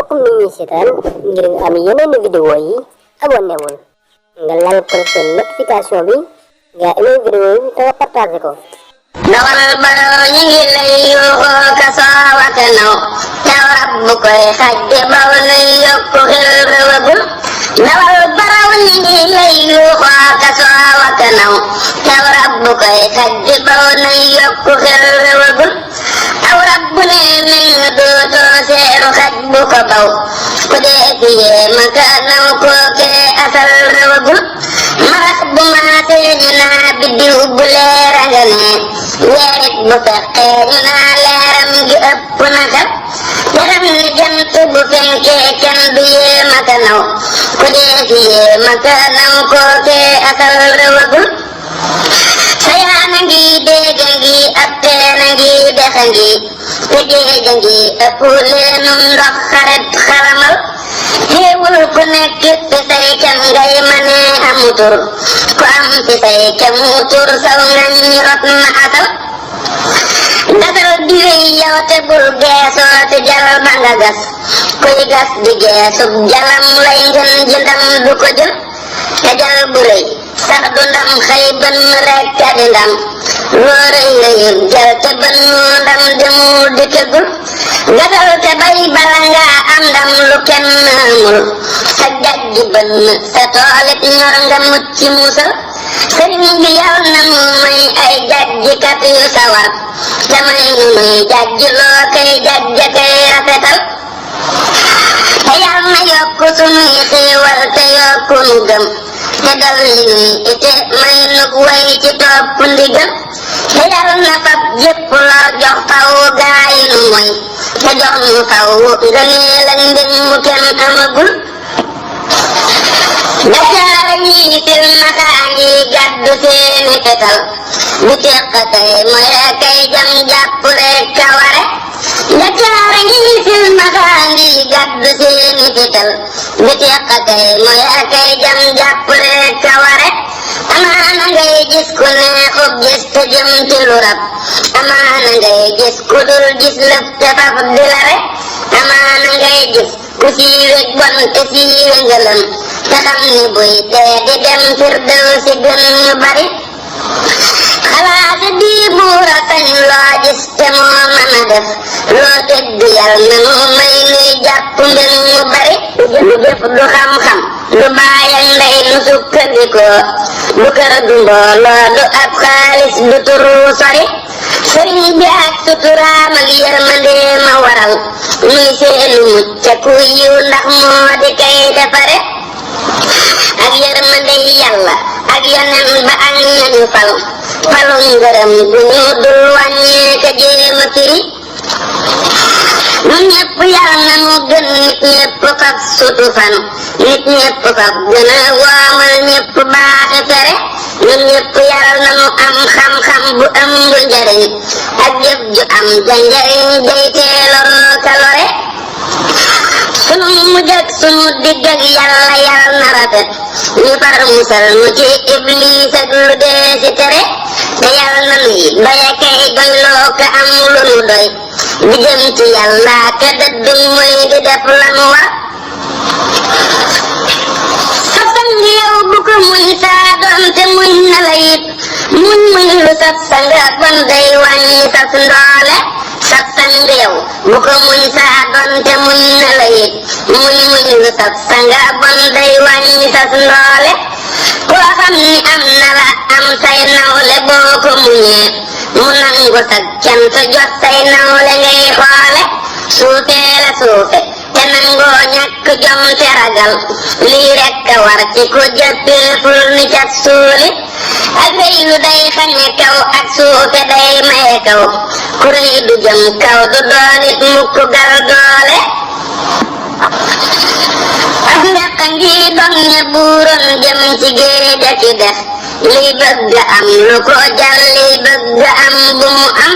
mbokk mi ñi seetaan ngir nga am yeneen vidéo yi abonné wul nga laal cloche notification bi nga aimé vidéo yi te nga partagé ko. dawal baraw ñi ngi lay yuuxoo ka soowaka naw taw rabbu koy xaj di baw nuy yokku xel rëwagul dawal baraw ñi ngi lay yuuxoo ka soowaka naw taw rabbu koy xaj di baw nuy yokku xel rëwagul aw rabbu ne mel na dootoo seeru xaj bu ko baw ku dee fi yéema ka naw kookee asal rëwagul marax bu maatee ñu naa biddiw bu leera nga ne weerit bu fekkee ñu naa leeram gi ëpp na kat te xam ni jant bu fenkee kenn du yéema ka naw ku dee fi yéema ka naw kookee asal rëwagul sayaana ngi déega ngi ab teena ngi dexa ngi te géeja ngi ëpp leenum ndox xaret xaramal teewul ku nekk fi say kem ngay mane amu tur ku am fi say kemu tur saw ngañ rot na asal gasal di wéy yow te bul geesoo te jal ba nga gas kuy gas di geesub jalam lay ngën ji ndam du ko jël te jal bu rëy sax du ndam xëy bën rek ka di ndam loo rëy rëyul jal te bën ndam demul dikkagul gasal te bay bala nga am ndam lu kenn amul sa jag gi bën sa toolit ñor nga mucc musal sëriñ bi yal na mu may ay jagjikat yu sawar te may nu may jagji loo kay jagja kay rafetal te yal na yokku sunuy xiiwal te yokku nu gëm te dal li nuy ite may nug way ci topp ndigam te yal na fab jëpp loo jox faw gaayi nu moy te jox nu faw ngëneel ak mbég mu kenn amagul gacaara ñii silmaxaa ngi gàddu seeni fetal bu teqatay mooy kay jam jàpp rek ka ware gacaara ñii silmaxaa ngi gàddu seeni fetal bu teqatay mooy kay jam jàpp rek ka ware amaana ngay gis ku neexub gis te jëm ci lu rab amaana ngay gis ku dul gis lëf te faf di la rek amaana ngay gis ku siiweg bon te siiwe ngëlëm te xam ni buy dee di dem firdew si gën ñu bari xalaate bii buura sañ loo gis te moo mën a def loo dégg yal na nu may nuy jàpp mbir mu bari lu jëf du xam-xam du baayal ndey nu sukkandikoo du kër du mbooloo du ab xaalis du turu sori sëriñ bi ak suturaam ak yërmandee ma waral muy seenu mucc ku yiw ndax moo di kay defare ak yërmande yàlla ak yonen ba ak ñañu fal falum ngërëm gu ñu dul wàññee ka jéema firi ñun ñëpp yàlla na mu gën nit ñëpp fab sutu fan nit ñëpp fab gën a woomal ñëpp baaxe fere ñun ñëpp yàlla na mu am xam-xam bu ëmb njariñ ak jëf ju am janjariñ day teelor ka lore sunu mujj ak sunu digg ak yàlla yàlla na rafet ñu far musal mu ci iblis ak lu dee si tere te yàlla na nuy doya kay doyloo ka am lu nu doy di jëm ci yàlla ka dëddu mooy di def la nu war sa sang yow bu ko muñ saa doon te muñ na la it muñ lu saf sanga bon day wàññi saf ndoole saf sang yow bu ko muñ saa doon te muñ na la it muñ lu saf sanga bon day wàññi saf ndoole koo xam ni am na la am say nawle boo ko muñee mu nangu sag cant jox say nawle ngay xoole suufee la suufe te nangoo ñàkk jom te ragal lii rekk a war ci ku jëppee ful ni cat suuli ak rëy lu day xañe kaw ak suufe day maye kaw ku rëy du jëm kaw du doonit mukk gal doole ak ñàkk ngi doon ne buuroon jëm ci géej ak i dex liy bëgg am lu ko jar liy bëgg am bu mu am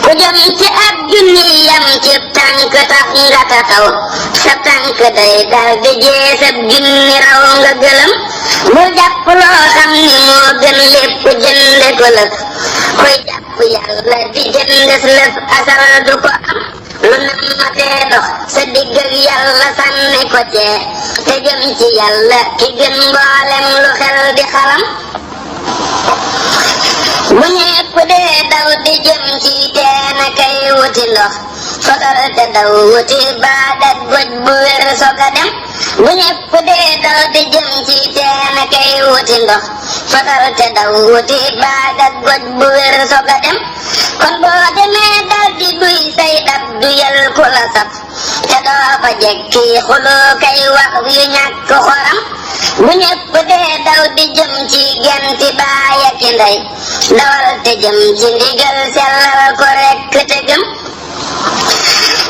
ku jëm ci ab junni yam ci tànk tax nga taxaw sa tànk day dal di jeesab junni raw nga gëlëm bul jàpp loo xam ni moo gën lépp jënde ko lëf koy jàpp yàlla di jëndes lëf asal du ko am lu nammatee dox sa digg ak yàlla sànni ko cee te jëm ci yàlla ki gën mboolem lu xel di xalam bu ñépp dee daw di jëm ci teen kay wuti ndox fotal te daw wuti baadak goj bu wér soga dem bu ñépp dee daw di jëm ci teen kay wuti ndox fotal te daw wuti baadak goj bu wér soga dem kon boo demee dal di duy say dab duyal ku la saf te doo fa jekki xuloo kay wax yu ñàkk xoram bu ñépp dee daw di jëm ci genti baay ak ndey dawal te jëm ci ndigal sellal ko rekk te gëm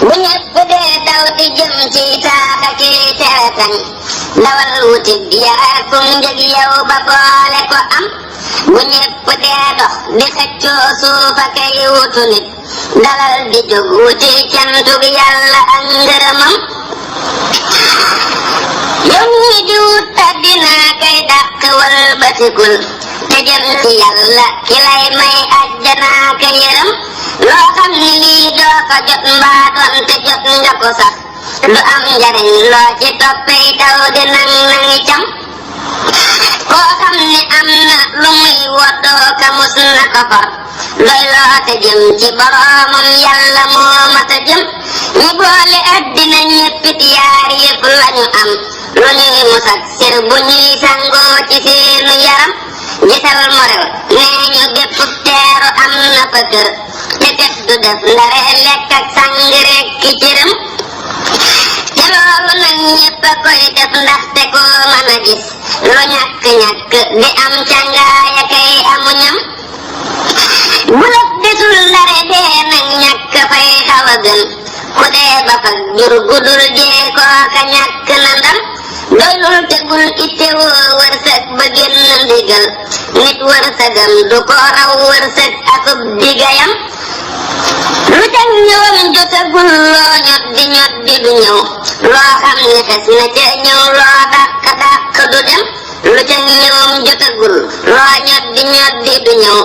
bu ñépp dee daw di jëm ci taaxa ki teetañ dawal wuti yaraakum njëg yow ba boole ko am bu ñépp dee dox di xëccoo suufa kay wutu nit dalal di jóg wuti cantug yàlla ak ngërëmam yow ñi di wut àddina kay dàq wal batikul te jëm ci yàlla ki lay may àjjana ka yërëm loo xam ni lii doo fa jot mbaa doon te jot nga ko sax lu am njariñ loo ci toppee daw di nang cam koo xam ni am na lu muy woddoo ka mus na ko far doy loo te jëm ci boroomam yàlla moo mata jëm ñi boole àddina ñéppit yaar yépp lañu am lu ñuy musak sir bu ñuy sangoo ci seenu yaram gisal morel nee ñu bépp teeru am na fa kër te def du def ndare lekk ak sang rekk ki cëram te loolu nag ñépp a koy def ndaxte ko mën a gis lu ñàkk-ñàkk di am cangaaya kay amu ñam bu lëf desul ndare dee nag ñàkk fay xaw a gën ku dee ba fag jur gudul jee kooka ñàkk na ndam doylul tegul ittewoo wërsëg ba génn ndigal nit wërsëgam du ko raw wërsëg akub digayam lu teg ñëwam jotagul loo ñot di du ñëw loo xam ne xes na ca ñëw loo dàq du dem lu teg ñëwam jotagul loo ñot di du ñëw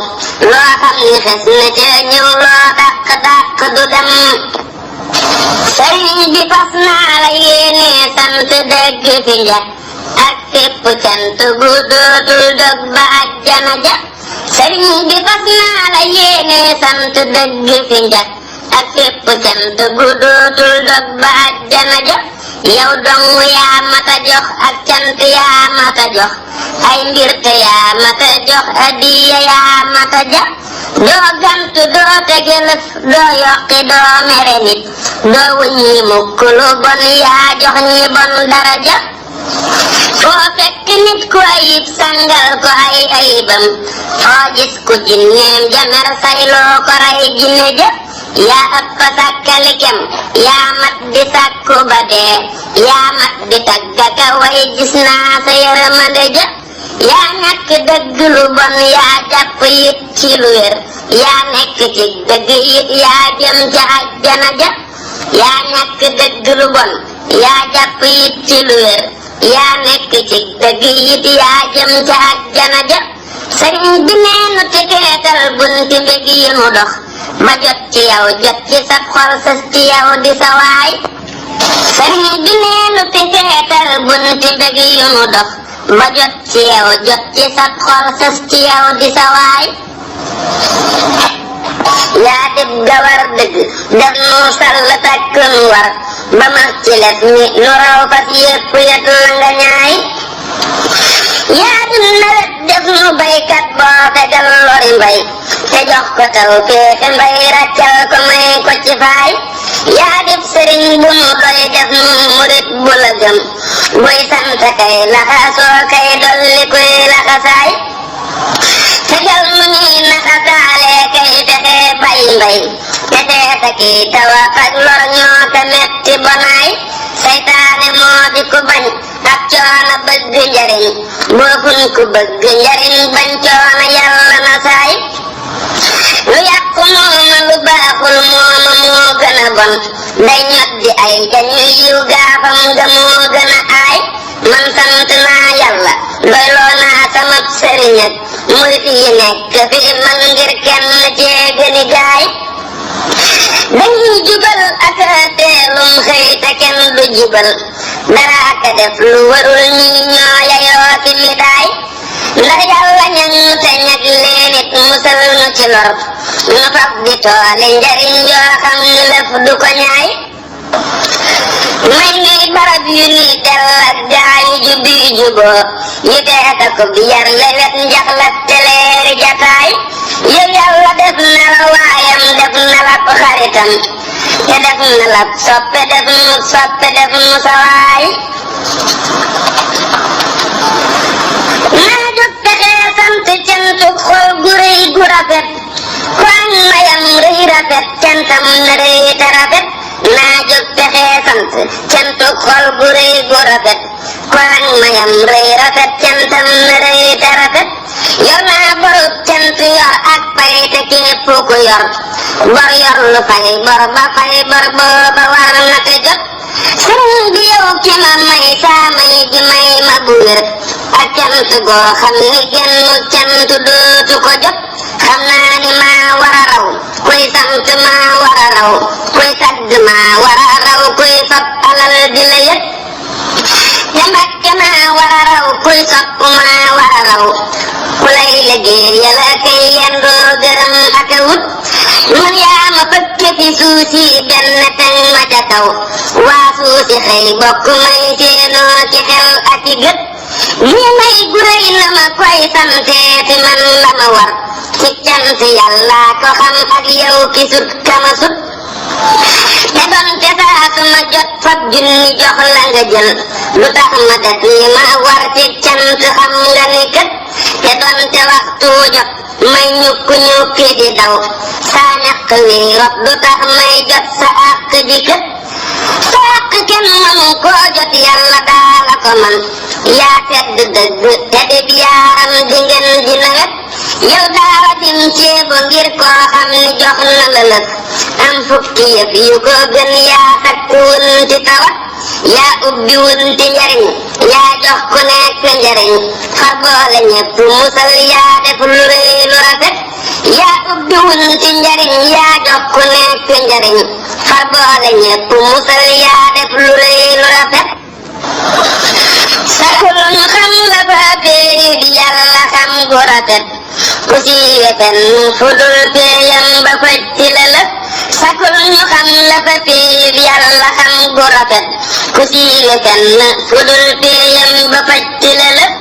loo xam ne xes na ca ñëw loo dàq du dem sëriñ bi fas naa la yéene sant dëgg fi njëkk ak fépp cant gu dootul dog ba àjjana ja sëriñ bi fas naa la yéene sant dëgg fi njëkk ak fépp cant gu dootul dog ba àjjana ja yow dong yaa mata jox ak cant yaa mata jox ay mbir te yaa mata jox adiya yaa mata ja doo gantu doo tegelëf doo yokki doo mere nit doo wuññi mukk lu bon yaa jox ñi bon daraja foo fekk nit ku ayib sangal ko ay ayibam foo gis ku jinneem jamer sayloo ko ray jinne ja yaa ëpp sàkkali kem yaa mat di sàkku ba dee yaa mat di taggaka way gis naa sa yërmande ja yaa ñàkk dëgg lu bon yaa jàpp yit ci lu wér yaa nekk ci dëgg yit yaa jëm ca àjjana ja yaa ñàkk dëgg lu bon yaa jàpp yit ci lu wér yaa nekk ci dëgg yit yaa jëm ca àjjana ja sëriñ bi neenu tegeetal bunti mbég yi mu dox ba jot ci yow jot ci sa xol sës ci yow di sa waay sëriñ bi neenu tegeetal bunti mbég yi mu dox ba jot ci yow jot ci sa xol sës ci yow di sa waay yaa dib gawar dëgg def nu sall takk nu war ba mas ci les mi nu raw fas yépp yet na nga ñaay yaa dib nawet def nu baykat boo fegal lori mbay te jox ko taw féexe mbay raccal ko may ko ci faay yaa dib sëriñ bu nu doy def nu murit bu la gëm buy sant kay laxasoo kay dolli kuy laxasaay fegal nu ñuy naxasaale kay fexe bay mbay te teeta ki tawa faj lor ñoo te metti bonaay saytaane moo di ku bañ ak coono bëgg njariñ boofun ku bëgg njariñ bañ coono yàlla na saay lu yàqu mooma lu baaxul mooma moo gën a bon day ñot di ay dañuy yiw gaafam ga moo gën a aay man sant naa yàlla doyloo naa sama sëriñ ak murit yi nekk fi man ngir kenn cee gëni gaay dañuy jubal ak teelum xëy te kenn du jibal dara ka def lu warul ñi ñoo yayoo ci midaay ndax yàlla ñañ te ñag leen it musal nu ci lor nu fab di toole njariñ yoo xam ni lëf du ko ñaay may nuy barab yu ni del ak jaayu jubbi juboo yu teeta ko bi yar lewet njaxlat teleeri jataay yow yàlla def na la waayam def na la ko xaritam te def na la soppe def nu sawaay naa jóg texee sant cantuk xol gu rëy gu rafet ku am mayam rëy rafet cantam na rëy te rafet naa jóg texee sant cantuk xol gu rëy gu rafet ku am mayam rëy rafet cantam na rëy te rafet yor naa borub cant yor ak pay te képp ku yor bor yor lu fay bor ba fay bor booba war na te jot sëriñ bi yow ki ma may saa may ji may ma bu wér ak cant goo xam ni gennu cant dootu ko jot xam naa ni maa war a raw kuy sant maa war a raw kuy tagg maa war a raw kuy fab alal di la yët te Mbàkke maa war a raw kuy sopp maa war a raw ku lay liggéey yàlla kay yendoo gërëm ak a wut man yaa ma fëkke fi suusi benn teng ma ca kaw waa suusi xëy bokk may seenoo ci xel ak ci gët lii may guréy na ma koy santeeti man la ma war ci cant yàlla ko xam ak yow ki sut kama sut te donte saa su ma jot fab junni jox la nga jël lu tax ma def li ma war ci cant xam nga ni kët te donte waxtu jot may ñukku ñukki di daw saa ñàkk wi rot du tax may jot sa àq di kët sa àq kenn mënu koo jot yàlla daala ko man yaa tedd dëgg te dib yaaram di ngeen di nawet yow daara dim ceebo ngir koo xam ni jox na la lëf am fukki yëf yu ko gën yaa takk wunti tawat yaa ubbi wunti njariñ yaa jox ku nekk njariñ far boole ñépp musal yaa def lu rëy lu rafet yaa ubbi wunti njariñ yaa jox ku nekk njariñ far boole ñépp musal yaa def lu rëy lu rafet sakul ñu xam la ba péeyi di yàlla xam gu rafet ku siiwe fenn fu dul péeyam ba fëcc la lëf sakul ñu xam la ba péeyi di yàlla xam gu rafet ku siiwe fenn fu dul péeyam ba fëcc la lëf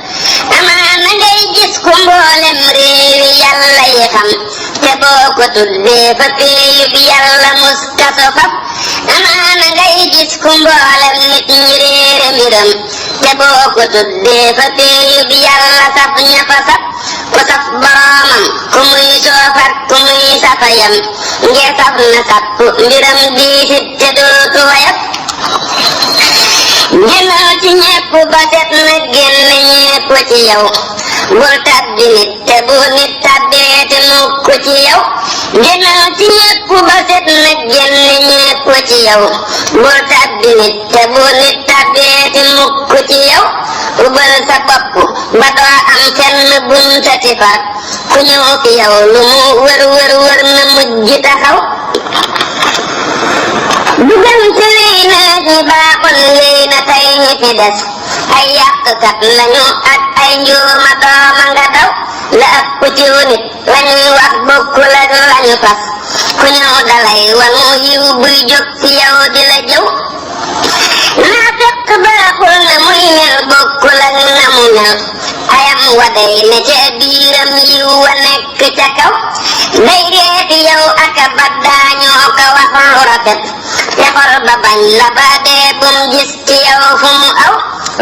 amaana ngay gis ku mboolem réewi yàlla yi xam te boo ko tuddee fa péeyi bi yàlla mus kaso fab amaana ngay gis ku mboolem nit ñi réere mbiram te boo ko tuddee fa péeyi bi yàlla saf ña fa saf ku saf boroomam ku muy soofar ku muy safayam ngir saf na sapp mbiram diisit te dootu wayaf génnal ci ñépp ba set na génn ñépp ci yow bul tabbi nit te bu nit tabbeeti mukk ci yow génnal ci ñépp ba set na génn ñépp ci yow bul tabbi nit te bu nit tabbeeti mukk ci yow ubal sa bopp ba doo am fenn buntati far ku ñëw fi yow lu mu wër na mujj taxaw dugal ci lii na ñi baaxul lii na tey ñi fi des ay yàqkat lañu ak ay njuuma dooma nga daw la ëpp ci nit lañuy wax bokkul ak lañu fas ku ñëw dalay wanu yiw buy jóg ci yow di la jëw naa fekk baaxul na muy mel bokkul ak na mu mel ayam wa day ne ca biiram yiw wa nekk ca kaw day reeti yow aka baddaa ñoo ko wax lu rafet te xol ba bañ la ba dee bum gis ci yow fu mu aw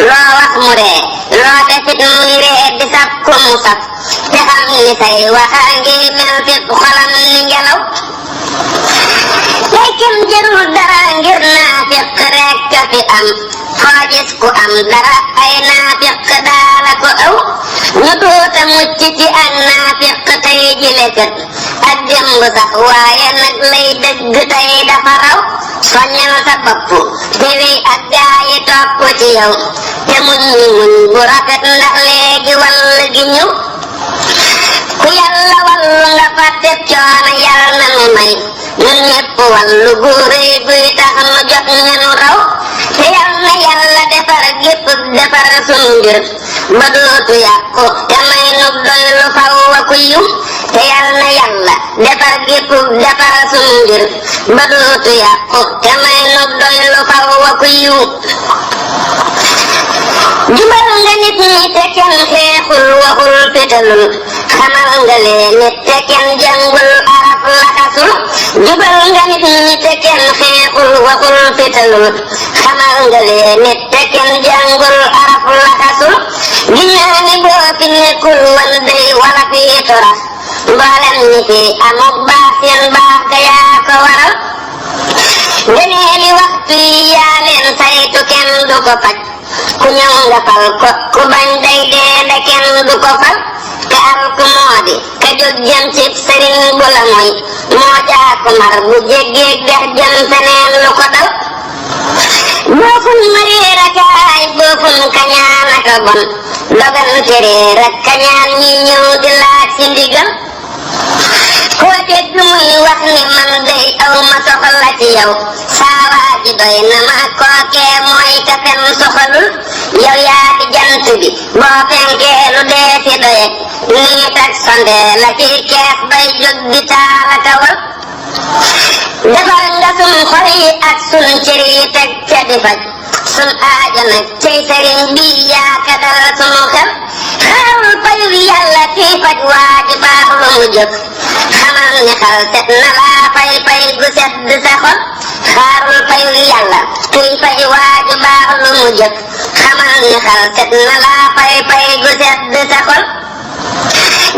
loo wax mu ree loo defit muy ree di saf ku mu saf te xam ni say waxa ngi mel fépp xolam ni ngelaw tey kenn jërul dara ngir naafiq rekk a fi am foo gis ku am dara ay naafiq daala ko aw ñu tuuta mucc ci ak naafiq tey jile kët ak démb sax waaye nag lay dëgg tey dafa raw soññal sa bopp te wéy ak gaa yi topp ci yow te muñ ni muñ bu rafet ndax léegi wall gi ñëw ku yàlla wallu nga fàtte coono yàlla na nu may ñun ñëpp wàllu gu rëy guy tax nu jot ñenu raw te yal na yàlla defar gépp defar sunu mbir ba dootu yàqu te may nu doy lu faw wa ku yiw te yal na yàlla defar gépp defar sunu mbir ba dootu yàqu te may nu doy lu faw wa ku yiw jubal nga nit ñi te kenn xeexul waxul fetalul xamal nga leen nit te kenn jàngul araf lakasul jubal nga nit ñi te kenn xeexul waxul fetalul xamal nga leen nit te kenn jàngul araf lakasul ginnaaw ni boo fi nekkul wan day wala fi toras mboolem ñi fi amuk baax seen baax ga yaa ko waral gëneeli waxtu yi yaa leen saytu kenn du ko faj ku ñëw nga fal ko ku bañ day dee da kenn du ko fal ka al ku moo di ka jóg jëm ci sëriñ bu la mooy moo jaaku mar bu jéggeeg dex jëm feneen lu ko dal boofun ma réer ak ay boofun kañaan ak a bon dogante réer ak kañaan ñi ñëw di laaj ci ndigal koo dégg muy wax ni man day aw ma soxla ci yow saa waa ji doy na ma kookee mooy ka fen soxalul yow yaa di jant bi boo fenkee lu dee fi doye nii tak sonde la ci kees bay jóg di taal a kawal defar nga sun xol yi ak sun cër yi teg ca di faj sun aajo nag cey sëriñ bi yaa ka dal sunu xel xaarul payu yàlla kii faj waa ji baax lu mu jëf xamal ni xal set na laa fay fay gu sedd sa xol xaarul payu yàlla kii faj waa ji baax lu mu jëf xamal ni xal set na laa fay fay gu sedd sa xol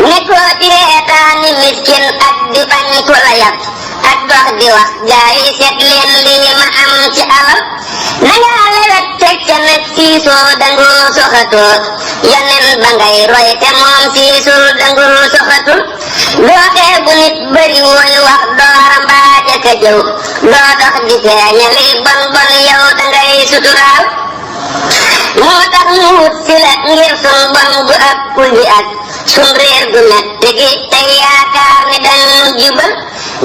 nekkoo di reetaani miskin ak di bañ ku la yab ak dox di wax gaa yi seet leen lii ma am ci alal dangaa lewet teg ca nag siisoo dangoo soxatoo yonen ba ngay roy te moom siisul dangoo soxatul doo xeebu nit bëri woy wax doora mbaaja ka jëw doo dox di feeñali bon bon yow dangay suturaal moo tax mu wut si la ngir sun bon gu ëppul bi ak sun réer gu metti gi tey yaakaar ni dañu jubal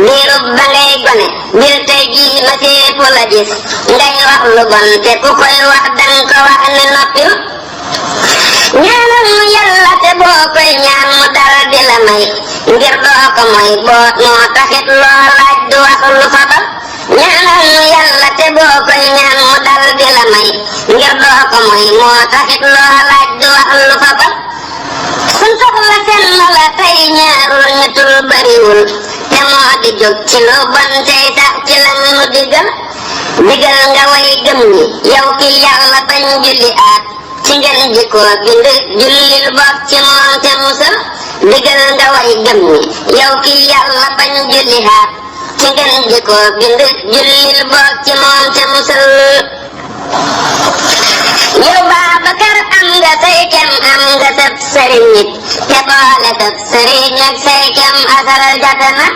diirub ba ngay gone bil tey jii ma séefu la gis ngay wax lu bon te ku koy wax dang ko wax ne noppil ñaanal mu yàlla te boo koy ñaan mu dal di la may ngir doo ko moy boot moo taxit loo laaj du wax lu fabal ñaanal mu yàlla te boo koy ñaan mu dal di la may ngir doo ko moy moo taxit loo laaj du wax lu fabal sun soxla seen la tey ñaarul ñetul bariwul te moo di jóg ci lu bon tey sax ci lan mu digal digal nga way gëm ñi yow ki yàlla bañ julli aat ci ngeen jikoo bind jullil bokk ci moom te musal digal nga way gëm ñi yow ki yàlla bañ julli aat ci ngeen jikoo bind jullil bokk ci moom te musal yow Babacar am nga say kem am nga sab sëriñ nit te boole sab sëriñ ak say kem asal jafe na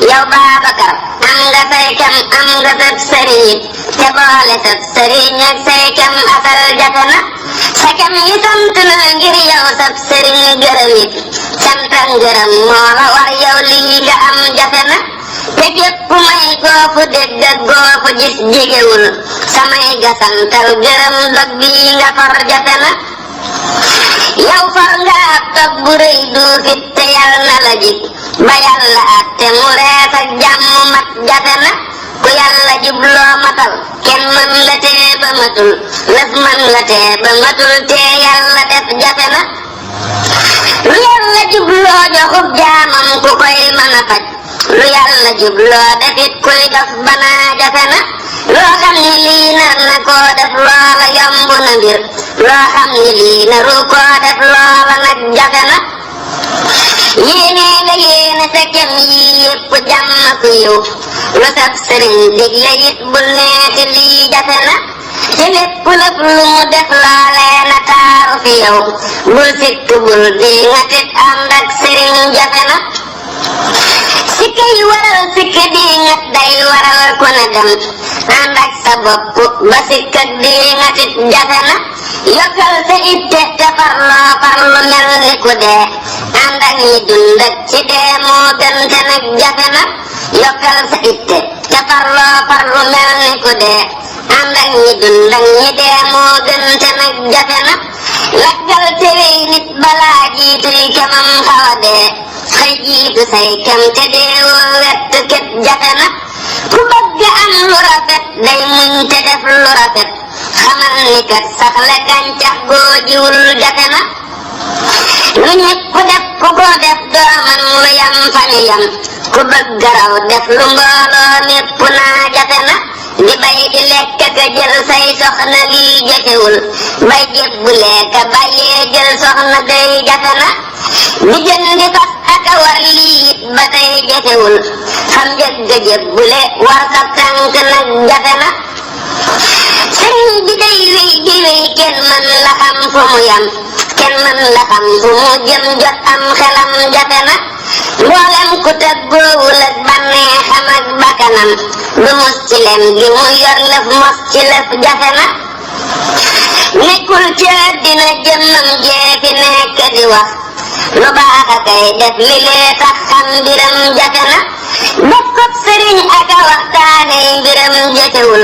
yow Babacar am nga say kem am nga sab sëriñ nit te boole sab sëriñ ak say kem asal jafe na sa kem yi sant na ngir yow sab sëriñ gërëm it sant ak ngërëm moo la war yow lii nga am jafe na te képp may goofu dégg ak goofu gis jegewul samay gasantal gërëm dog bii nga far jafe na yow far nga ab dog bu rëy duufit te yal na la jig ba yàlla at te mu rees ak jàmm mat jafe na ku yàlla jubloo matal kenn mën la tee ba matul lëf mën la tee ba matul te yàlla def jafe na lu yàlla jubloo joxub jaamam ku koy mën a faj lu yàlla jubloo defit kuy dof banaa jafe na loo xam ni lii nar na koo def loola yomb na mbir loo xam ni lii naru koo def loola nag jafe na yéene nga yéene sa kem yii yépp jàmm ku yiw lu sab sëriñ digle it bul neeti lii jafe na ci lépp lépp lu mu def loolee na taaru fi yow bul sikk bul di nga tit ànd ak sëriñ jafe na sikka yi waral sikka di nga day waral ku ne dem ànd ak sa bopp ba sikka di nga tit jafe na yokkal sa itte te farlu mel ni ku dee ànd ak ñi dund ak ci dee moo gën te nag jafe na yokkal sa itte te farlu mel ni ku dee ànd ak ñi dund ak ñi dee moo gën te nag jafe na laggal te wey nit balaa jiituy kemam xaw a dee xëy jiitu say kem te deewoo wett ket jafe na ku bëgg am lu rafet day muñ te def lu rafet xamal ni kat saxle gàncax goo jiwul jafe na lu ñépp def ku ko def dooman lu yam fa ñu yam ku bëgg raw def lu mbooloo mépp naa jafe na di bay di lekk ka jël say soxna lii jafewul bay jébbule ka bàyyee jël soxna day jafe na di jëndi fas ak a war lii it ba tey jafewul xam njëg ga jébbule war sa tànk nag jafe na sëriñ bi day wéy di wéy kenn mën la xam fu mu yam kenn mën la xam fu mu jëm jot am xelam jafe na mboolem ku tëggoowul ak bànneexam ak bakkanam du mos ci lem gi mu yor lëf mos ci lëf jafe na nekkul ci àddina jëmmam jee fi nekk di wax lu baax a kay def li lee tax xam mbiram jafe na def ko sëriñ ak a waxtaane mbiram jafewul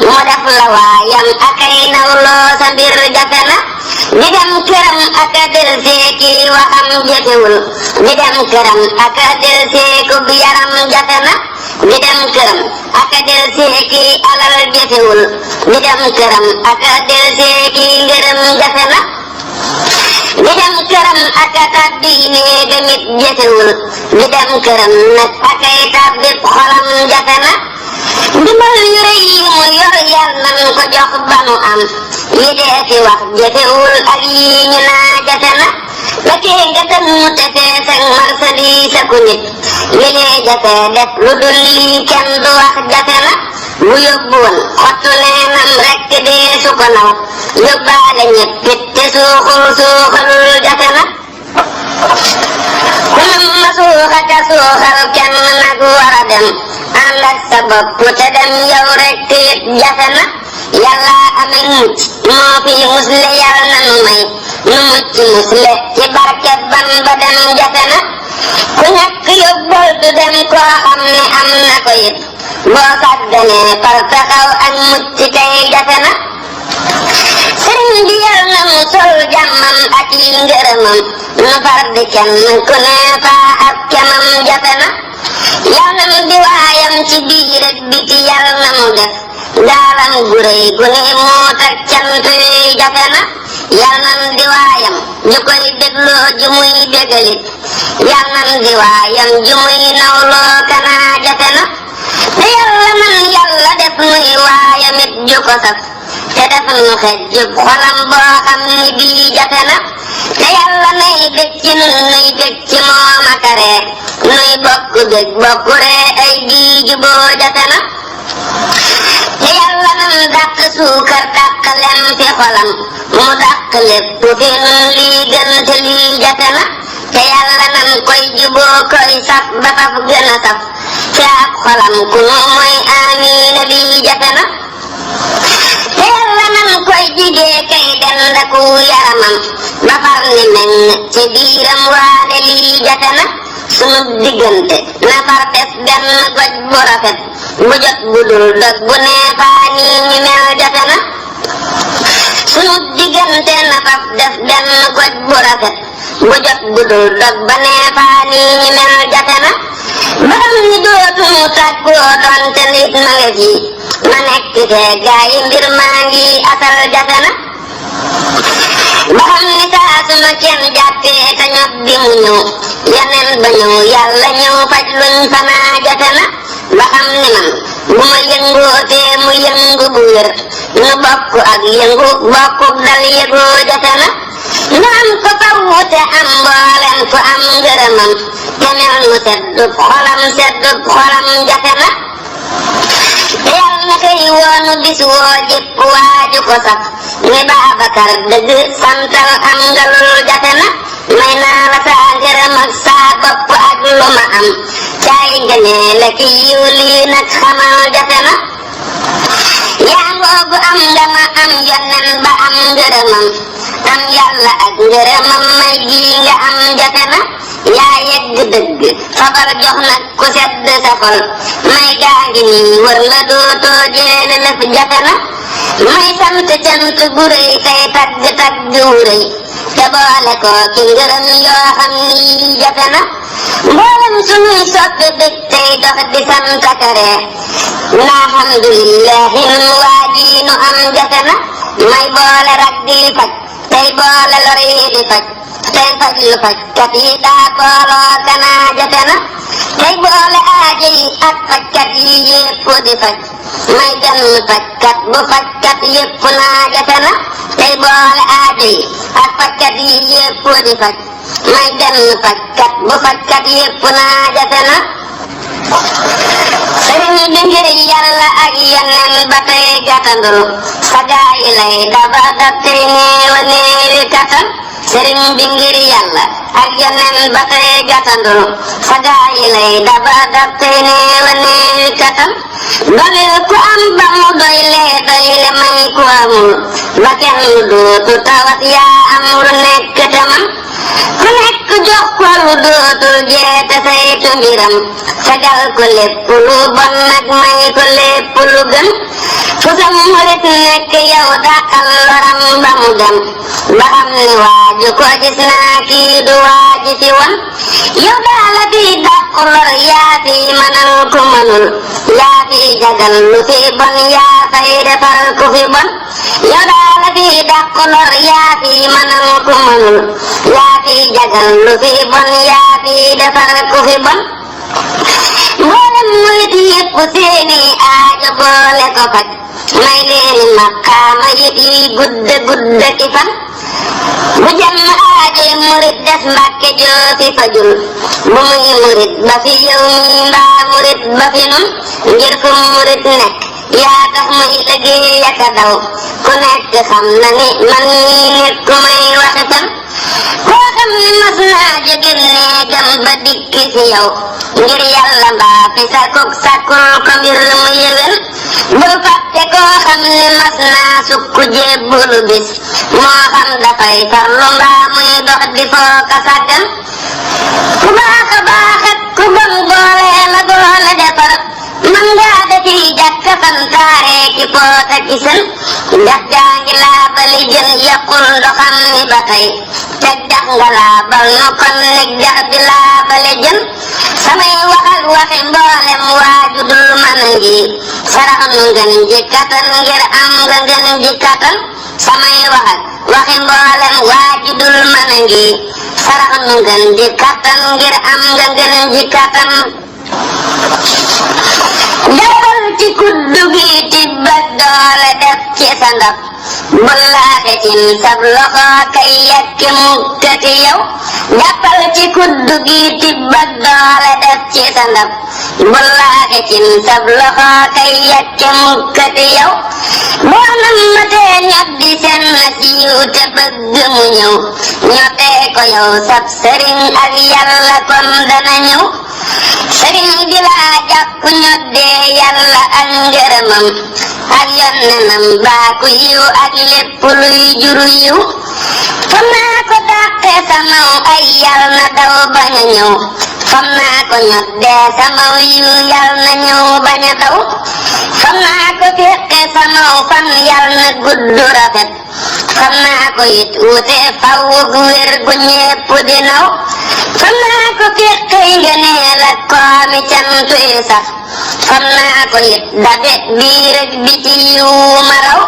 mu def la waayam ak ay nawloo sa mbir jafe na di dem këram ak a del seeki waxam jafewul di dem këram ak a del seeku bi yaram jafe na di dem këram ak a del seeki alal jafewul di dem këram ak a del seeki ngërëm jafe na di dem këram ak a tàbbi néega nit jafewul di dem këram nag ak ay tàbbi xolam jafe na ndimbal yu rëy yi mu yor yal nan ko jox ba nu am yi dee fi wax jafewul ak yi ñu naa jafe na la kee nga dem mu te fees ak marchandise ku nit li lee jafe def lu dul lii kenn du wax jafe na bu yóbbu woon xottu neenam rekk dee su ko naw yóbbaale ñéppit te suuxalul jafe na ku nam ma suuxaka suuxal kenn nag war a dem ànd ak sa bopp te dem yow rekk it jafe na yàlla amee mucc moo fi musle yàlla na nu may nu mucc musle ci barke Bamba dem jafe na ku ñàkk yóbbal du dem koo xam ne am na ko it boo sàgganee fal taxaw ak mucc tey jafe na sëriñ bi yal na mu sol jàmmam ak yi ngërëmam nu far di kenn ku ne faa ak kemam jafe na yal na mu di waayam ci biir ak biti yal na mu def gaalam gu rëy gu ne muut ak cant yi jafe na yal na mu di waayam ju koy dégloo ju muy bégalit yal na mu di waayam ju muy nawloo kanaa jafe na te yàlla man yàlla def nuy waayamit ju ko saf te def nu xej jub xolam boo xam ni bii jafe na te yàlla nay bég ci nun nuy bég ci moom ak a ree nuy bokk bég bokk ree ay bii juboo jafe na te yàlla nam dàq suukar dàq lem fi xolam mu dàq lépp fi nun lii gën te lii jafe na te yàlla nam koy juboo koy saf ba faf gën a saf te ab xolam ku nu mooy amiina lii jafe na te yàlla nam koy jigee kay dendaku yaramam ba far ni meññ ci biiram waade lii jafe na sunu diggante na far des benn goj bu rafet bu jot bu dul dog bu neefaa nii ñu mel jafe na sunu diggante na far des benn goj bu rafet bu jot bu dul dog ba neefaa nii ñu mel jafe na baram ni dootuñu tàggoo doonte nit ma nga fii ma nekk fee gaa yi mbir maa ngi asal jafe na ba xam ni saa su ma kenn jàppee te ñot bi mu ñëw yeneen ba ñëw yàlla ñëw faj luñ fanaa jafe na ba xam ni man bu ma yëngootee mu yëngu bu wér nu bokk ak yëngu bokk dal yëgoo jafe na nga am ko faw te am mboolem ko am ngërëmam te mel nu seddub xolam jafe na te yàlla na koy woonu bis woo jëpp waaju ko sax ni Baabakar dëgg santal am nga loolu jafe na may naa la saa ngërëm ak saa bopp ak lu ma am caay nga nee la ki yiw lii nag xamal jafe na yaa ngoogu am nga ma am yonen ba am nga ngërëmam am yàlla ak ngërëmam may gi nga am jafe na yaa yegg dëgg fabar jox nag ku sedd sa xol may gaa ngi nii wër la dootoo jeele lëf jafe na may sant cant gu rëy tey tagg tagg wu rëy te boole ko ki ngërëm yoo xam ni jafe na mboolem sunuy soppe bég tey dox di sant kare na alhamdulillahi nun waa ji nu am jafe na may boole rak di faj tey boole lor yi di faj tey faj lu fajkat yi daa booloo kanaa jafe na tey boole aajo yi ak fajkat yi yépp di faj may gan fajkat bu fajkat yépp naa jafe na tey boole aajo yi ak fajkat yi yépp di faj may gan fajkat bu fajkat yépp naa jafe na sëriñ bi ngir yàlla ak yeneen ba tey gàttandul sa gaa yi lay daba dab tey neewa neewi kattan sëriñ bi ngir yàlla ak yeneen ba tey gàttandul sa gaa yi lay daba dab tey neewa neewi kattan dolil ku am ba mu doy le may ku amul ba kenn dootu tawat yaa am lu nekk te man ku nekk jox ko lu dootul jeete saytu mbiram fegal ko lépp lu bon nag may ko lépp lu gën fu sa murit nekk yow dàqal loram ba mu dem ba xam ni waaju ko gis naa kii du waaji fi won yow daala fi dàqu lor yaa fi manal ku mënul yaa fi jagal lu fi bon yaa fay defar ku fi bon yow daala fi dàqu lor yaa fi manal ku mënul yaa fi jagal lu fi bon yaa fi defar ku fi bon mboolem murit yépp seeni aajo boole ko faj may leeni maqaama yit yi gudde gudde ki fan bu jàmm aajoy murit des mbàkke joo fi fajul bu muy murit ba fi yow mi mbaa murit ba fi nun ngir fu murit nekk yaa tax muy liggéey ak a daw ku nekk xam na ni man mii nit ku may waxe tan koo xam ni mas naa jóge néegam ba dikki fi yow ngir yàlla mbaa fi sakuk sakul ko mbir mu yëwén bul fàtte koo xam ni mas naa sukku jébbulu bis moo xam dafay farlu mbaa muy dox di fooka sàggan ku baax a baax ak ku bon boole la boole defar man ngaa defi jàkka santaare ki poota ki sën dex gaa ngi laabali jën yàqul ndoxam ni ba tey te dex nga laabal nu kon nig dex di laabale jën samay waxal waxi mboolem waaju dul mën a ngi sarax nu ngeen ji kattan ngir am nga ngeen ji kattan samay waxal waxi mboolem waaju dul mën a ngi sarax nu ngeen ji kattan ngir am nga ngeen ji kattan defal ci kuddu gi tibbak doole def ci sa ndab bul laaxe cin sab loxo kay yekki mukkati yow defal ci kuddu gi tibbak doole def ci sa ndab bul laaxe cin sab loxo kay yekki mukkati yow boo nam matee ñot di seen na siiw te bëgg mu ñëw ñotee ko yow sab sëriñ ak yàlla kon dana ñëw sëriñ di laa jàpp ñoddee yàlla ak ngërëmam ak yonnenam baaku yiw ak lépp luy juru yiw fam naa ko dàqe samaw ay yal na daw bañ a ñëw fam naa ko ñoddee samaw yiw yal na ñëw bañ a daw fam naa ko féqe samaw fan yal na gudd rafet fam naa ko it wute fawug wér gu ñépp di naw fam naa ko féqey ngëneel ak koomi cantuy sax fam naa ko it dabet biir ak biti yiw ma raw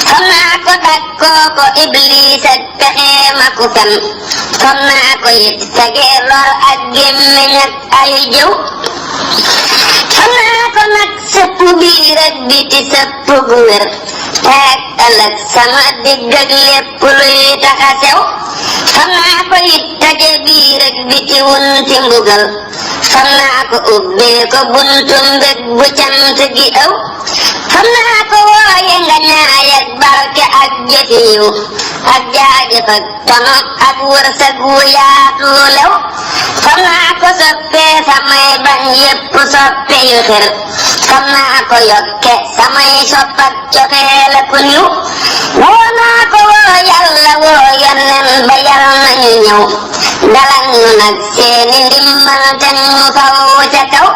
fam naa ko dakkoo ko iblis ak pexeem aku fen fam naa ko it tege lor ak gémmiñ ak ay jëw fam naa ko nag sëpp biir ak biti sëpp gu wér teeg ëllëg sama digg ak lépp luy taxa sew fam naa ko it tege biir ak biti wunti mbugal fam naa ko ubbee ko buntu mbég bu cant gi ëw fam naa ko wooye nga ñaay ak barke ak jëfi yiw ak jaajëf ak tono ak wërsëg wu yaatu lew fam naa ko soppee samay bañ yépp soppe yu xir fam naa ko yokke samay sopp ak cofeel ku niw woo naa ko woo dañuy ñëw dalal nu nag seeni ndimbal te nu faw ca kaw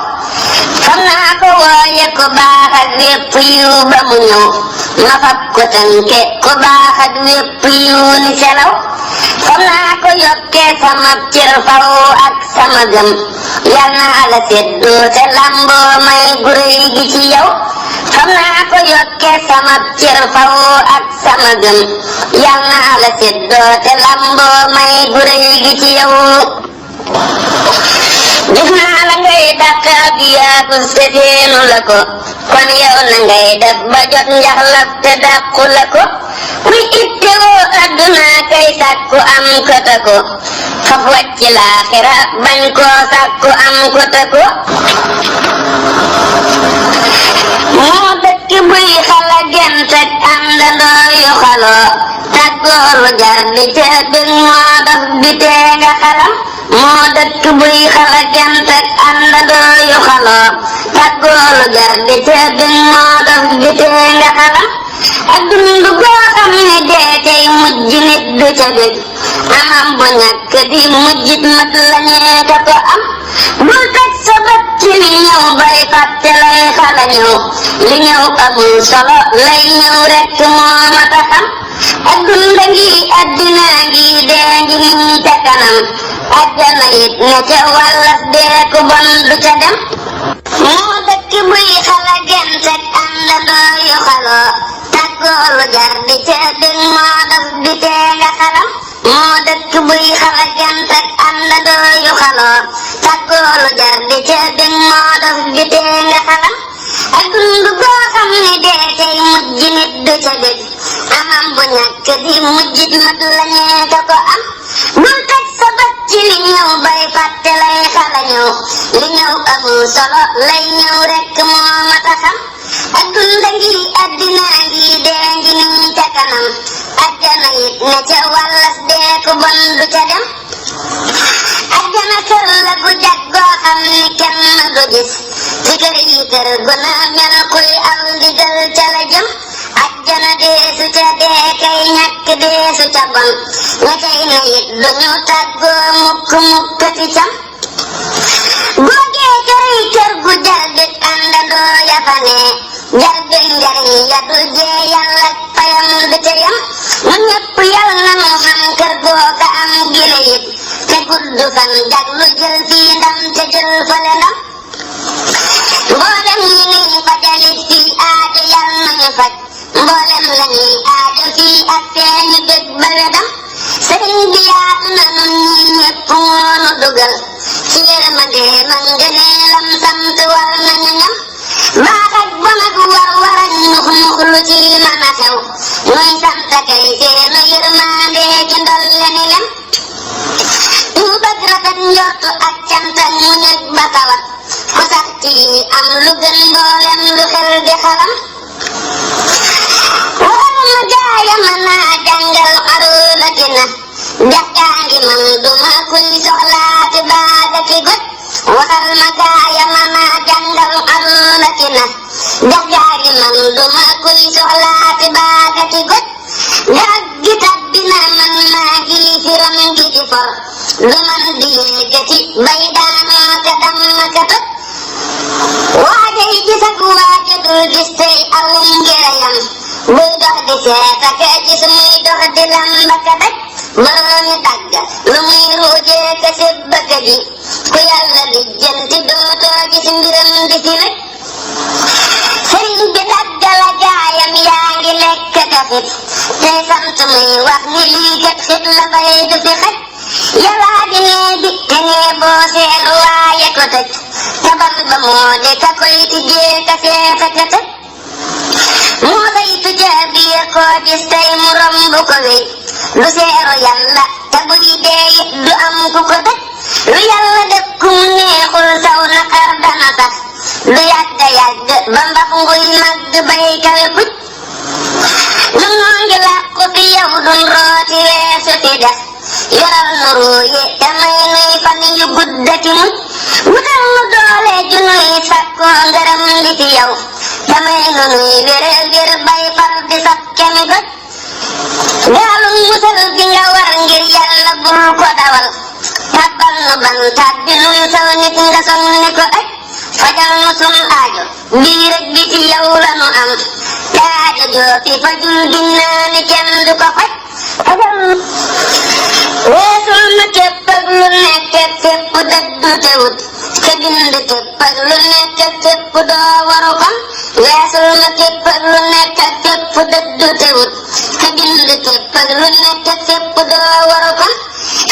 xam naa ko wooye ku baax ak wépp yiw ba mu ñëw ma fab ko tënke ku baax ak wépp yiw ni selaw xam naa ko yokke sama cër faw ak sama gëm yal naa la seddoo te lamboo may guréy gi ci yow xam naa ko yokke sama cër faw ak sama gëm yal naa la seddoo te lamboo may guréy gi ci yow gis naa la ngay dàq ak yaakus te seenu la ko kon yow na ngay def ba jot njaxlaf te dàqu la ko kuy ittewoo adduna kay sàkku am ko ta ko faf wàcc laaxira bañ koo sàkku am ko ta ko moo dëkk buy xala gent ak àndandoo yu xaloo tàggooru jar di te dëg moo dof di tee nga xalam moo dëkk buy xala gent ak àndandoo yu xaloo tàggooru jar di te dëg moo dof di tee nga xalam ak dund goo xam ne dee tey mujj nit du ca dëgg amam bu ñàkk di mujjit mat lañee ka ko am bul teg sa bët ci li ñëw bay fàtte lay xala ñëw li ñëw amul solo lay ñëw rekk moo mat a xam ak dunda ngi addina ngi dee ngi nii ca kanam ajjana it ne ca wàllas dee ku bon du ca dem moo dëkk buy xala gent ak àndandoo yu xaloo tàggoolu jar di ca dëg moo dof di tee nga xalam moo dëkk buy xala gent ak àndandoo yu xaloo tàggoolu jar di ca dëg moo dof di tee nga xalam ak dund goo xam ne dee tey mujj nit du ca dëgg amam bu ñàkk di mujjit mat lañee ka ko am bul teg sa bët ci li ñëw bay fàtte lay xala ñëw li ñëw amul solo lay ñëw rekk moo mat a xam ak dunda ngi addina ngi dee ngi nii ca kanam ajjana it ne ca wàllas dee ku bon du ca dem ajjana kër la gu jag goo xam ni kenn du gis ci kër yi kër gu na mel kuy aw ndigal ca la jëm ajjana deesu ca dee kay ñàkk deesu ca bon ña cay ne it duñu tàggoo mukk mukk ci cam googee kër yi kër gu jar di àndandoo ya fa ne jar di njariñ ya du jee yàlla payam du ca yam mu ñëpp yàlla na mu xam kër googa am gile it te gudd fan jag lu jël fii ndam te jël fële ndam mboolem ñi niy fajalit fii aajo yàlla nañu faj mboolem la ñuy aajo fii ak seeni bég ba wedam sëriñ bi yaatu na nun ñi ñëpp moonu dugal ci yërmande man ngëneelam sant war nañu ñam baax ak bon ak war ak nux nux lu ci mën a xew nuy sant kay seenu yërmande ci ndol leni lem ñu bëgg rafet njortu ak cant ak muñ ak ba tawat ku sax ci am lu gën mboolem lu xel di xalam waral ma gaaya mën naa jàngal xarula ki na jàkkaa ngi man duma kuy soxlaati baaga ki got waxal ma gaaya mën naa jàngal xarula ki na jàkkaa ngi man duma kuy soxlaati baaga ki got garab gi tabbi na man maa ngi firam gi di for du man di yéegati bay daanoo ka dam ka tot waaja yi gis ak waaja dul gis tey awum ngirayam buy dox di seeta ka gis muy dox di lamba ka daj boroomi dagg lu muy ruujee ka sibba ka ji ku yàlla di jënti dootoo gis mbiram di fi lëj sëriñ bi daggala gaayam yaa ngi lekk ka xit tey sant muy wax ni lii kat xit la bay du fi xaj yàllaa di nee di te nee boo seelu waaye ko tëj tabal ba moo de ka koy tijjee ka seeta ka tëj moo saytu jaabiya koo gis tey mu romb ko wéy du seero yàlla te buy dee it du am ku ko tëj lu yàlla def kum neexul saw naqar dana tax du yàgg yàgg ba mbax nguy màgg bay kawe kuj lu noo ngi làqu fi yow dun rooti weesu ti def yoral nu ruuye te may nuy fan yu guddati muj wutal nu doole ju nuy sakkoo ngërëm li fi yow te may nu nuy wér bay far di sakkemi goj gaalum musal gi nga war ngir yàlla bul ko dawal tabbal nu ban tabbi nuy saw nit nga sonni ko aj fajal nu sun aajo biir ak biti yow la nu am te aajo joo fi fajul ginnaa ni kenn du ko faj fajal weesul nu képp ak lu nekk ak fépp dëddu te wut te bind képp ak lu nekk ak fépp doo waru kon weesul nu képp ak lu nekk ak fépp dëddu te wut te bind képp ak lu nekk ak fépp doo waru kon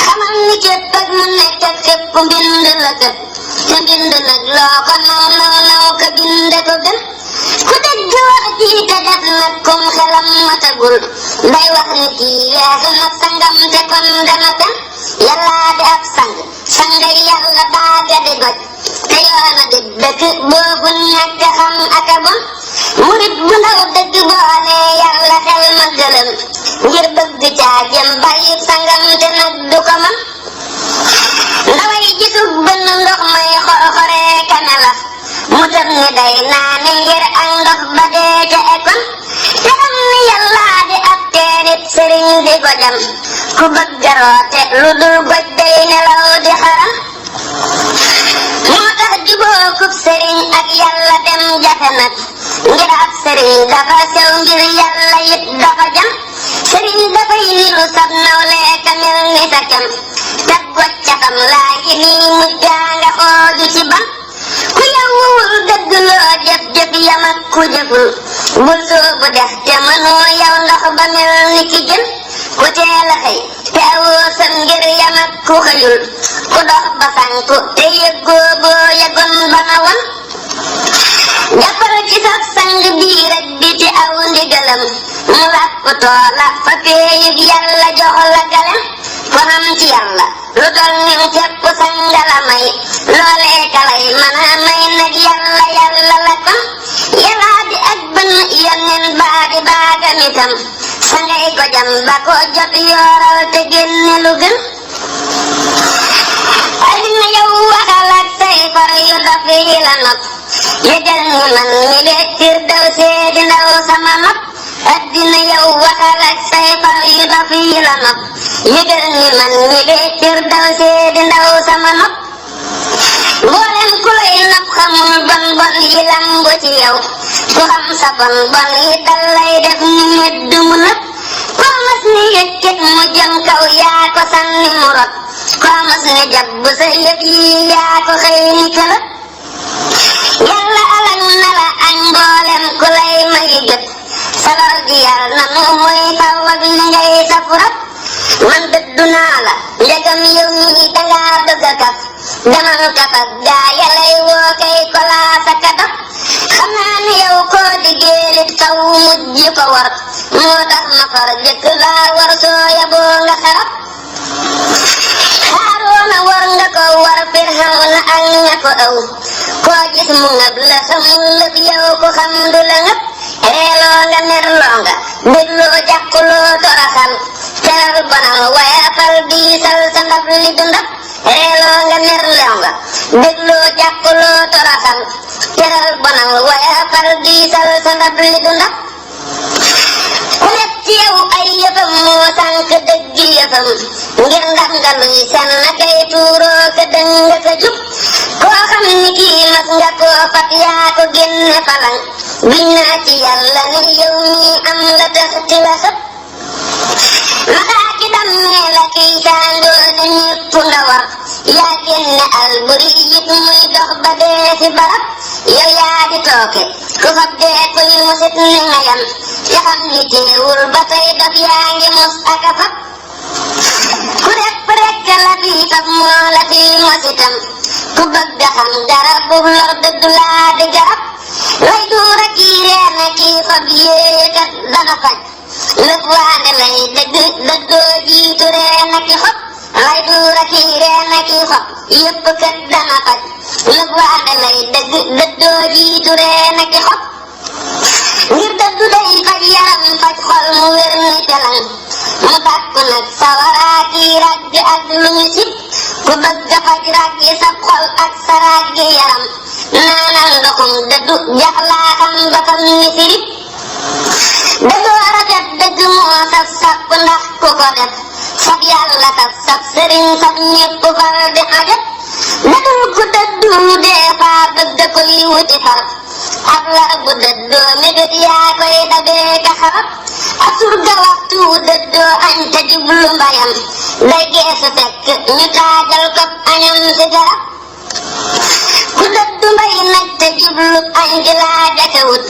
xamal ni képp ak lu nekk ak fépp mbind la kat te bind nag loo ko naw ko bind ko gën ku dégg wax ji te def nag kum xelam matagul day wax ni kii weesu na sangam te kon dana fen yàlla di ab sang yàlla baaga di goj te yoona di dëkk boobu ñàkk xam aka bon murit bu ndaw dëgg boole yàlla xel ma gëlëm ngir bëgg caa jëm bàyyi sangam te nag du ko man ndaway gisug bënn ndox may xorxoree kanela mu tëb ni day naane ngir ak ndox ba dee ca ekon te xam ni yàlla di ab teenit sëriñ di gojam ku bëgg roote lu dul goj day nelaw di xaram moo tax juboo kub sëriñ ak yàlla dem jafe nag ngir ab sëriñ dafa sew ngir yàlla it dafa jam sëriñ dafay niru sab nawle ka mel ni sa kem te goj ca xam laa ngi nii mujjaa nga xooju ci ban ku yawul dëgg loo jëf yam ak ku jëful bul soobu def te mënoo yow ndox ba mel ni ki jën ku teel a xëy te awoo sam ngir yam ak ku xëyul ku dox ba sanku te yëggoo boo yëgoon ba na won jàppal ci sax sang biir ak biti aw ndigalam mu làpp toola fa péeyug yàlla jox la galem ko xam ci yàlla lu tol ni képp sangala may loolee kalay mën a may nag yàlla la kon yàlla di ak bën yonen baa di baagam itam sangay ko jam ba ko jot yooral te génne lu gën addina yow waxal ak say far yu dof yi la nopp yëgal ni man mi lektir daw seedi ndaw sama nopp addina yow waxal ak say far yu dof yi la nopp yëgal ni man mi lektir daw seedi ndaw sama nopp mboolem ku lay nopp xamul bon bon yi lambu ci yow ku xam sa bon bon yi dal lay def ni meddu mu nëpp koo mas ni yëkkit mu jëm kaw yaa ko sànni mu rot koo mas ni jàpp sa yëf yi yaa ko xëy ni këlëb yàlla alal na la ak mboolem ku lay may jot sa lor gi yàlla na mu muy faw ak li ngay safurat man dëddu naa la njëgam yow mii dangaa bëgg a kaf demal kaf ak gaa yalay woo kay kolaa sa kadaf xam naa ni yow koo diggéelit faw mujj ko war moo tax ma far jëkk laa war soo yaboo nga xarab Haaroona war nga ko war Firawna ak ña ko aw koo gis mu ngab la xamul lëf yow ko xam du la ngab reeloo nga merloo nga dégloo jàquloo toraxal teral bonal wayafal diisal sa ndab li du ndab reeloo nga merloo nga dégloo jàquloo toraxal teral bonal wayafal diisal sa ndab li du ndab ku nekk ci yow ay yëfam moo sànk dëgg yëfam ngir ndax nga luy sen na kay tuuroo ka dëng nga ka jub koo xam ni kii mas nga koo fat yaa ko génne falang biñ naa ci yàlla ni yow mii am la tax ti la xëpp mataa ki dammee la kiy saandoo ni ñépp nga war yaa génne alburi yit muy dox ba dee fi barab yow yaa di tooke ku fab dee kuy musit ni nga yam ya xam ni teewul ba tey dof yaa ngi mos aka fab ku rekk rekk la fii fab moo la fii mositam ku bëgg xam garab bu lor dëgg laa di garab lay duura kii reer na kii fab yéekat dana faj lëf waande lay dëgg dëggoo jiitu reer na ki xob lay duura kii reer na kii xob yëpp kat dana faj lëf waande lay dëgg dëggoo jiitu reer na ki xob ngir dëddu day faj yaram faj xol mu wér ni pelang mu tàkku nag sawaraa kii ragg ak lu ñu sib ku bëgg faj ragg sa xol ak sa ragg yaram naanal ndoxum dëddu jax laa xam ba fam ni sirip dëddoo rafet dëgg moo saf sàpp ndax ku ko def sab yàlla sab sëriñ sab ñépp far di xajat dadul ku dëddu dee faa bëgg koy wuti far ab lar bu dëddoo mébét yaa koy dabee ka xarab ab surga waxtu dëddoo añ te jublu mbayam day geesu fekk ñu taajal ko añam si garab ku dëddu mbay nag te jublu añ gi laa jakawut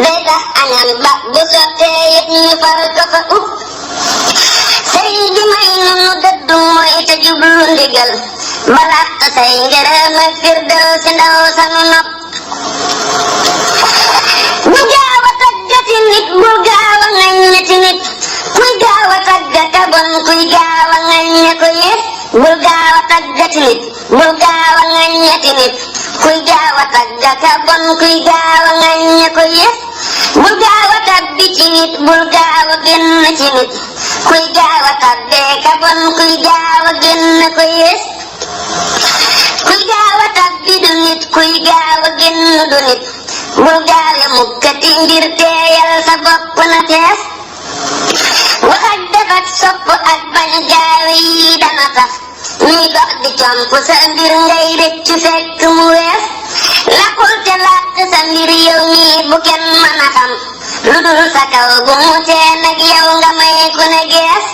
day tax añam ba bu sottee it ñu far ko fa ub sëriñ bi may nunu dëddu mooy te jublu ndigal balaat say ngërëm ak firdew si ndaw sanu nopp bu gaaw a taggati nit bul gaaw a ŋaññati nit kuy gaaw a taggata bon kuy gaaw a ŋañña ko yées bul gaaw a taggati nit bul gaaw a ŋaññati nit kuy gaaw a taggata bon kuy gaaw a ŋañña ko yées bul gaaw a tabbi ci nit bul gaaw a génn ci nit kuy gaaw a tabbee ka bon kuy gaaw a génn ko yées kuy gaaw a tabbi du nit kuy gaaw a génn du nit bul gaawe mukkati ngir teeyal sa bopp na tees wax ak def ak sopp ak bañ gaawe yi dana tax ñuy dox di comp sa mbir ngay rëccu fekk mu wees laqul te làq sa mbir yow mii bu kenn mën a xam lu dul sa kaw gu mu tee nag yow nga may ku ne gees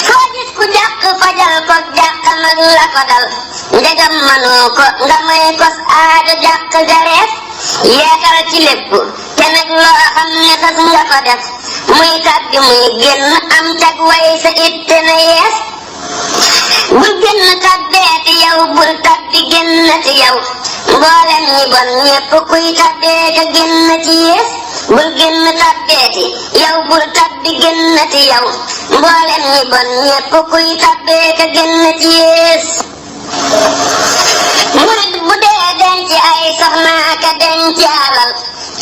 foo gis ku jàq fajal ko jàq nag la ko dal ndegam manoo ko nga may kos aajo jàq garees yeetal ci lépp te nag loo xam ne sas nga ko def muy tàbbi muy génn am cag way sa itte na yees bul génn tàbbeeti yow bul tàbbi génnati yow mboolem ñi bon ñépp kuy tàbbee ka génn ci yees bul génn tàbbeeti yow bul tàbbi génnati yow mboolem ñi bon ñépp kuy tàbbee ka génn ci yees murit bu dee denc ay soxna ka denc alal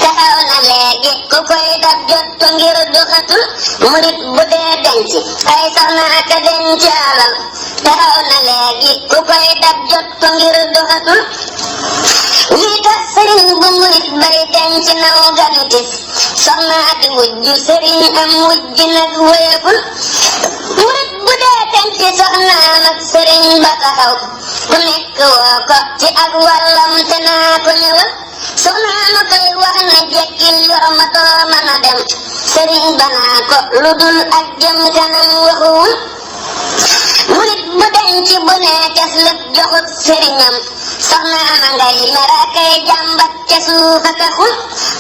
taxaw na léegi ku koy dab jot ko ngir doxatul murit bu dee denc ay soxna ka denc alal taxaw na léegi ku koy dab jot ko ngir doxatul lii tax sëriñ bu murit bay denc naw ganitis soxna di wujj sëriñ am wujj nag wéyeful murit bu dee denc soxna nag sëriñ ba taxaw ku nekk woo ko ci ak wàllam te naa ko ñëwal soxna ma koy wax na jekkil yor ma too mën a dem sëriñ ba naa ko lu dul ak jëm kanam waxuwul murit bu denc bu ne kes lépp joxut sëriñam soxna ma ngay mera kay jàmbat ca suufa taxul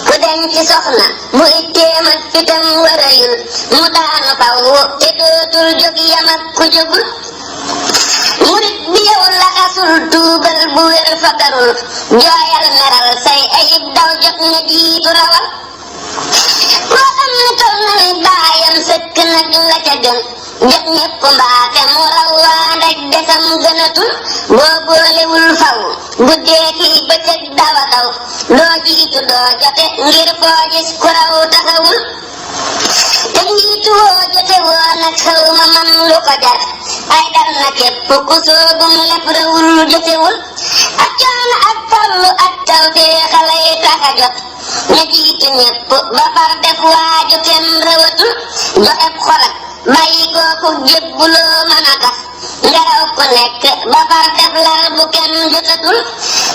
ku denc soxna bu itteem ak fitam warayul mu daanu faw te dootul jóg yam ak ku jógul murit bi yow laxasul tuubal bu wér fakarul jooyal meral say ayib daw jot na jiitu rawal koo xam ne tol na ni baayam sëkk nag la ca gën jot ñépp mbaate mu raw waa ndaj desam gënatul boo boolewul faw guddee kii bëccëg dawa daw doo jiitu doo jote ngir foo gis ku raw taxawul te jiitu woo jote woo nag xaw ma man lu ko jar ay dal na képp ku soogum lépp rawul jotewul ak coono ak tollu ak taw fee xale yi tax a jot na jiitu ñépp ba far def waaju kenn rawatul joxeb xolat bàyyi kooku jébbuloo mën a tax ngaraw ku nekk ba far def lar bu kenn jotatul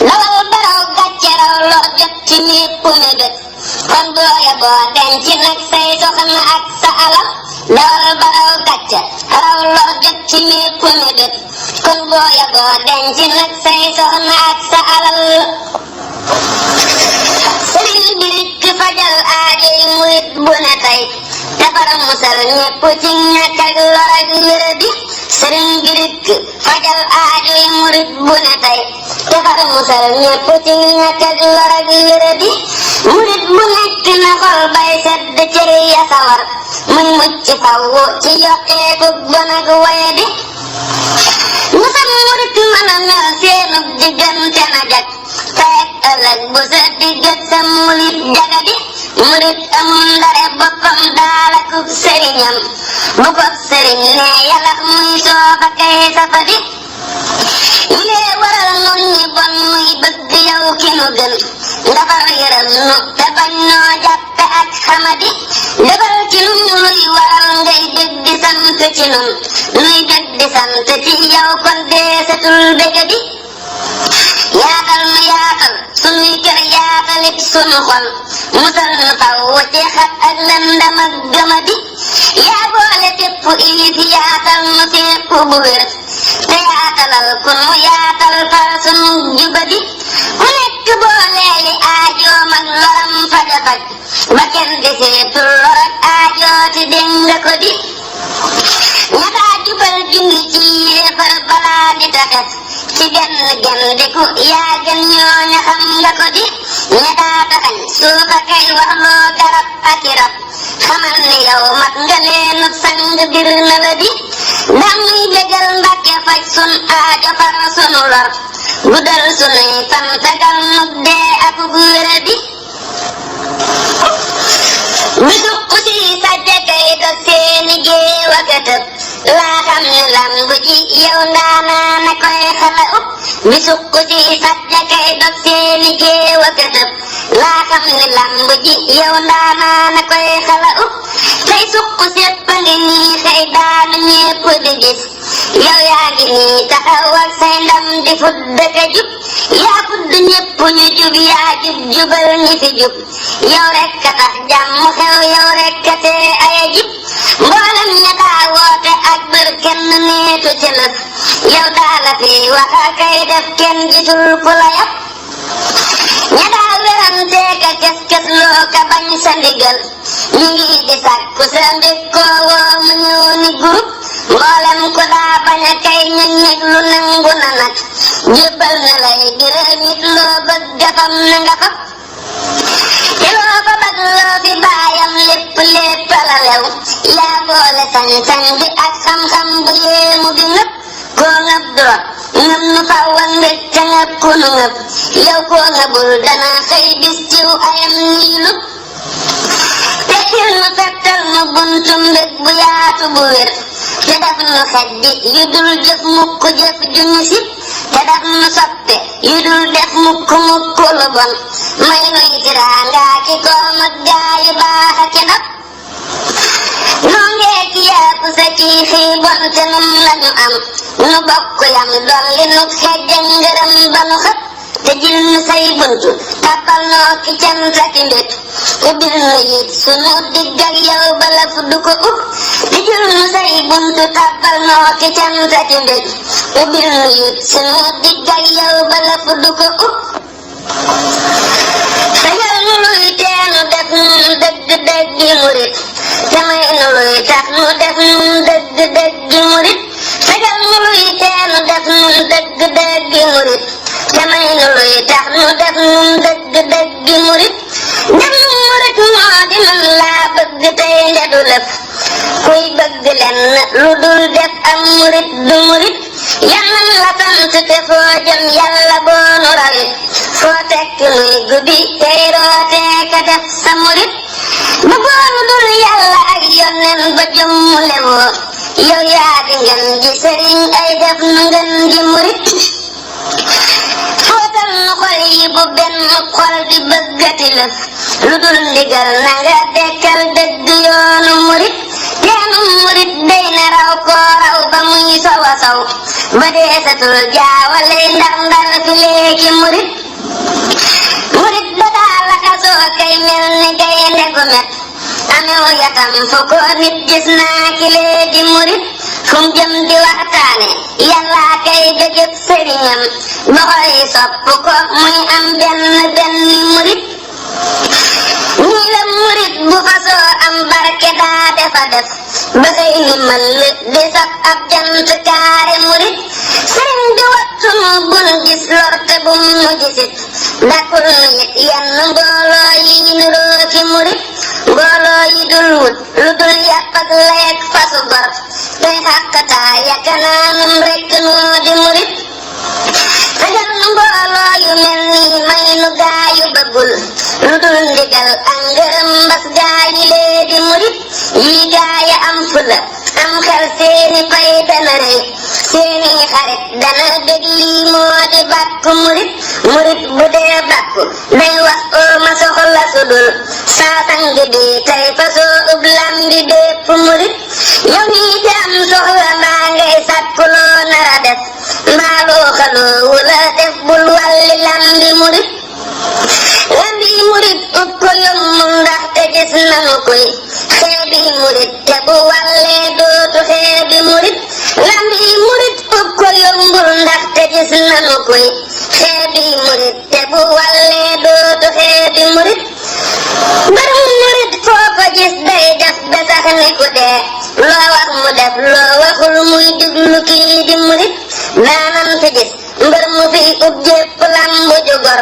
lawal baraw gàcce raw loo jot ci ñépp mébét kon booya boo denc nag say soxna ak sa alal lawal baraw gàcce raw loo jot ci ñépp mébét kon booya boo denc nag say soxna ak sa alal sëriñ bi rikk fajal aajo yi murit bu ne tey defar musal ñépp ci ñàkk ak lor ak wéradi sëriñ bi rikk fajal aajo yi murit bu ne tey defar musal ñépp ci ñàkk ak lor ak wéradi murit bu nekk na xol bay sedd cër ya sawar muy mucc faw ci yokkeeku bon ak wayadi musal murit mën a mel seenub diggante na jag teeg ëllëg bu sa diggat sa mulit jagadi murit amul ndare boppam daalakub sëriñam bu ko sëriñ ne yàlla muy soofa kay safadi lee waral nun ñi bon muy bëgg yow ki nu gën ndafar yërëm nu te bañ noo jàppe ak xamadi defal ci nu luy waral ngay dégg sa ci nun nuy bég di sant ci yow kon deesatul bégadi yaatal nu yaatal sunuy kër yaatalit sunu xol musal nu taw ci xat ak lëndam ak gëmadi yaa boole tépp iif yaatal nu fépp bu wér te yaatalal ku nu yaatal far sunu jubadi ku nekk booleeli aajoom ak loram faja faj ba kenn deseetul lor ak aajooti dénga ko di ñataa jubal junni ci yéefar balaa di taxes ci genn gendiku yaa gën ñooña xam nga ko di ñataa taxañ suufa kay wax loo garab ak i rab xamal ni yow mat nga leenu sang bir na la di ndax muy bégal Mbàkke faj sun aajo far sunu lor guddal sunuy fan tagal nu dee ak guura di bisu usi sajja kay dog seeni géew ak a tëb laa xam ne lamb ji yow ndaanaa na koy xala up bisu usi sajja kay dog seeni géew ak a tëb laa xam ne lamb ji yow ndaanaa na koy xala up say suq sépp ngi nii say daanu ñépp di gis yow yaa ngi nii taxaw ak say ndam di fudd ka jub yaa fudd ñépp ñu jub yaa jub jubal ñi fi jub yow rek ka tax jàmm xew yow rek ka tee aya jib mboolem ña daa woote ak bër kenn neetu ci lëf yow daa la fi wax kay def kenn gisul ku la yab ña daa werante ka kes loo ka bañ sa ndigal ñu ngi di sàkku sa mbikkoo woo mu ñëw ni groupe mboolem ku daa bañ a kay ñëg lu nangu na nag jébbal na lay biral nit loo bëgg gafam na nga fab te loo ko bëgg loo fi baayam lépp lépp la lew yaa boole sañ-sañ bi ak xam-xam bu yéemu bi ngëpp koo ngëp dorog ngëp nu fawwan mbég te ngëp ku nu ngëp yow koo ngëbul dana xëy bis ciw ayam niilu tekkil nu fettal nu buntu mbég bu yaatu bu wér te daf nu xeddi yu dul jëf mukk jëf ju ñu sib te daf nu soppe yu dul def mukk mukk lu bon may nuy tiraanga ki koom ak gaayu baax a ki ndab noo ngee ki yaaku sa kii xii bon te nun lañu am nu bokk yam dolli nu xejja ngërëm ba nu xëpp te jil nu say buntu tappal noo ki cant ak i mbét ubbil nu yit sunu digg ak yow bala fu du ko ub te jil nu say buntu tappal noo ki cant ak i mbét ubbil nu yit sunu digg ak yow bala fu du ko ub fegal nu luy teenu def nun dëgg dëggi murit te may nu luy tax nu def nun dëgg dëggi murit fegal nu luy teenu def nun dëgg dëggi murit te may nu luy tax nu def nun dëgg dëggi murit def nu murit moo di man laa bëgg tey ndedu lëf kuy bëgg lenn lu dul def am murit du murit yàlla la sant te foo jëm yàlla boonu rawit foo tekk nuy guddi tey rootee ka def sa murit ba boonu dul yàlla ak yonnen ba jëm mu lewoo yow yaa di ngeen ji sëriñ ay def nu ngeen ji murit footal nu xol yi bu benn xol di bëggati lëf lu dul ndigal na nga dekkal dëgg yoonu murit teenu murit day na raw koo raw ba muy sowa sow ba deesatul jaawale ndar fi léegi murit ba daa laxasoo kay mel ni gaynde gu met amew yatam fu ko nit gis naa ki léegi murit fum jëm di waxtaane yàlla kay bëggëb sëriñam loxo yi sopp ko muy am benn murit ñii la murit bu fasoo am barke daa defa def ba xëy ni mën di saf ab jant kaare murit sëriñ bi wattu nu bun gis lor te bum nu gisit dakul nu yit yenn mbooloo yi nuroo ki murit mbooloo yi dul wut lu dul yàpp ak leeg fasu gor tey xàqataa yakanaanum rekk noo di murit fegal nu mbooloo yu mel nii may nu gaayu bëggul lu dul ndigal ak ngërëm mbas gaayi lee di murit yi gaaya am fula am xel seeni pay dana rëy seeni xarit dana dëgg lii moo di bàkku murit bu dee bàkku day wax oo ma soxla sudul saa sang bi tey fasoo ub lam di bépp murit yow nii te am doo wula def bul walli lambi murit lambi murit ut ko yombul ndaxte gis nanu koy xeebi murit te bu wallee dootu xeebi murit lambi murit ut ko yombul ndaxte gis nanu koy xeebi murit te bu wallee dootu xeebi murit mbarum murit foo ko gis day def ba sax ni ku dee loo wax mu def loo waxul muy diglu kii di murit daanam fi gis mbër mu fi ub jépp lambu ju gor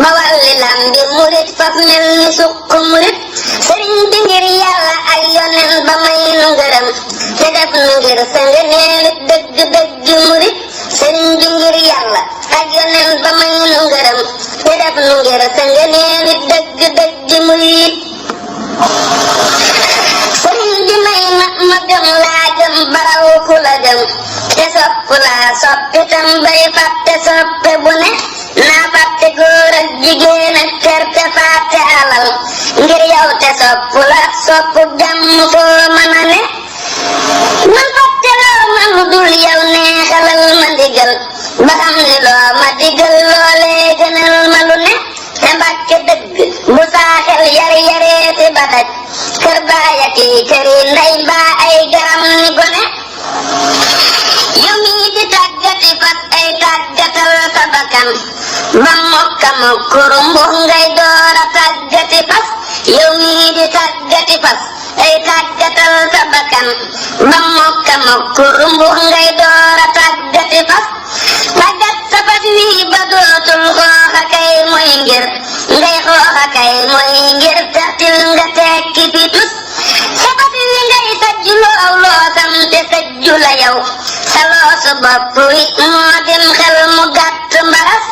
ba walli lambi murit faf mel ni sukk murit sëriñ bi ngir yàlla ak yonen ba may nu ngërëm te def nu ngir sa ngëneelit dëgg dëgg murit sëriñ bi ngir yàlla ak yonen ba may nu ngërëm te def nu ngir sa ngëneelit dëgg dëgg murit sëriñ bi may ma gëm laa gëm baraw ku la gëm te sopp laa soppitam bay fàtte soppe bu ne naa fàtte góor ak jigéen ak kër te fàtte alal ngir yow te sopp la sopp jàmm foo mën a ne man fàtte loo ma lu dul yow neexalal ma ndigal ba xam ni loo ma digal loolee gënal ma lu ne te mbàkke dëgg bu saaxel yar yareeti ba daj kër baaya kii këri ndey mbaa ay garam ni gone yow mii di tàggati fas ay tàggatal sa bakkan ba mokka mokkuru mbux ngay doora tàggati fas yow mii di tàggati fas ay tàggatal sa bakkan ba mokka mokkuru mbux ngay doora tàggati fas tàggat sa fas wii ba dootul xooxa kay mooy ngir ngay xooxa kay mooy ngir taxtil nga tekki fi tus sa fas wi ngay sajju loow loosam te sajju la yow sa loosu bopp wi moo dem xel mu gàtt mbaras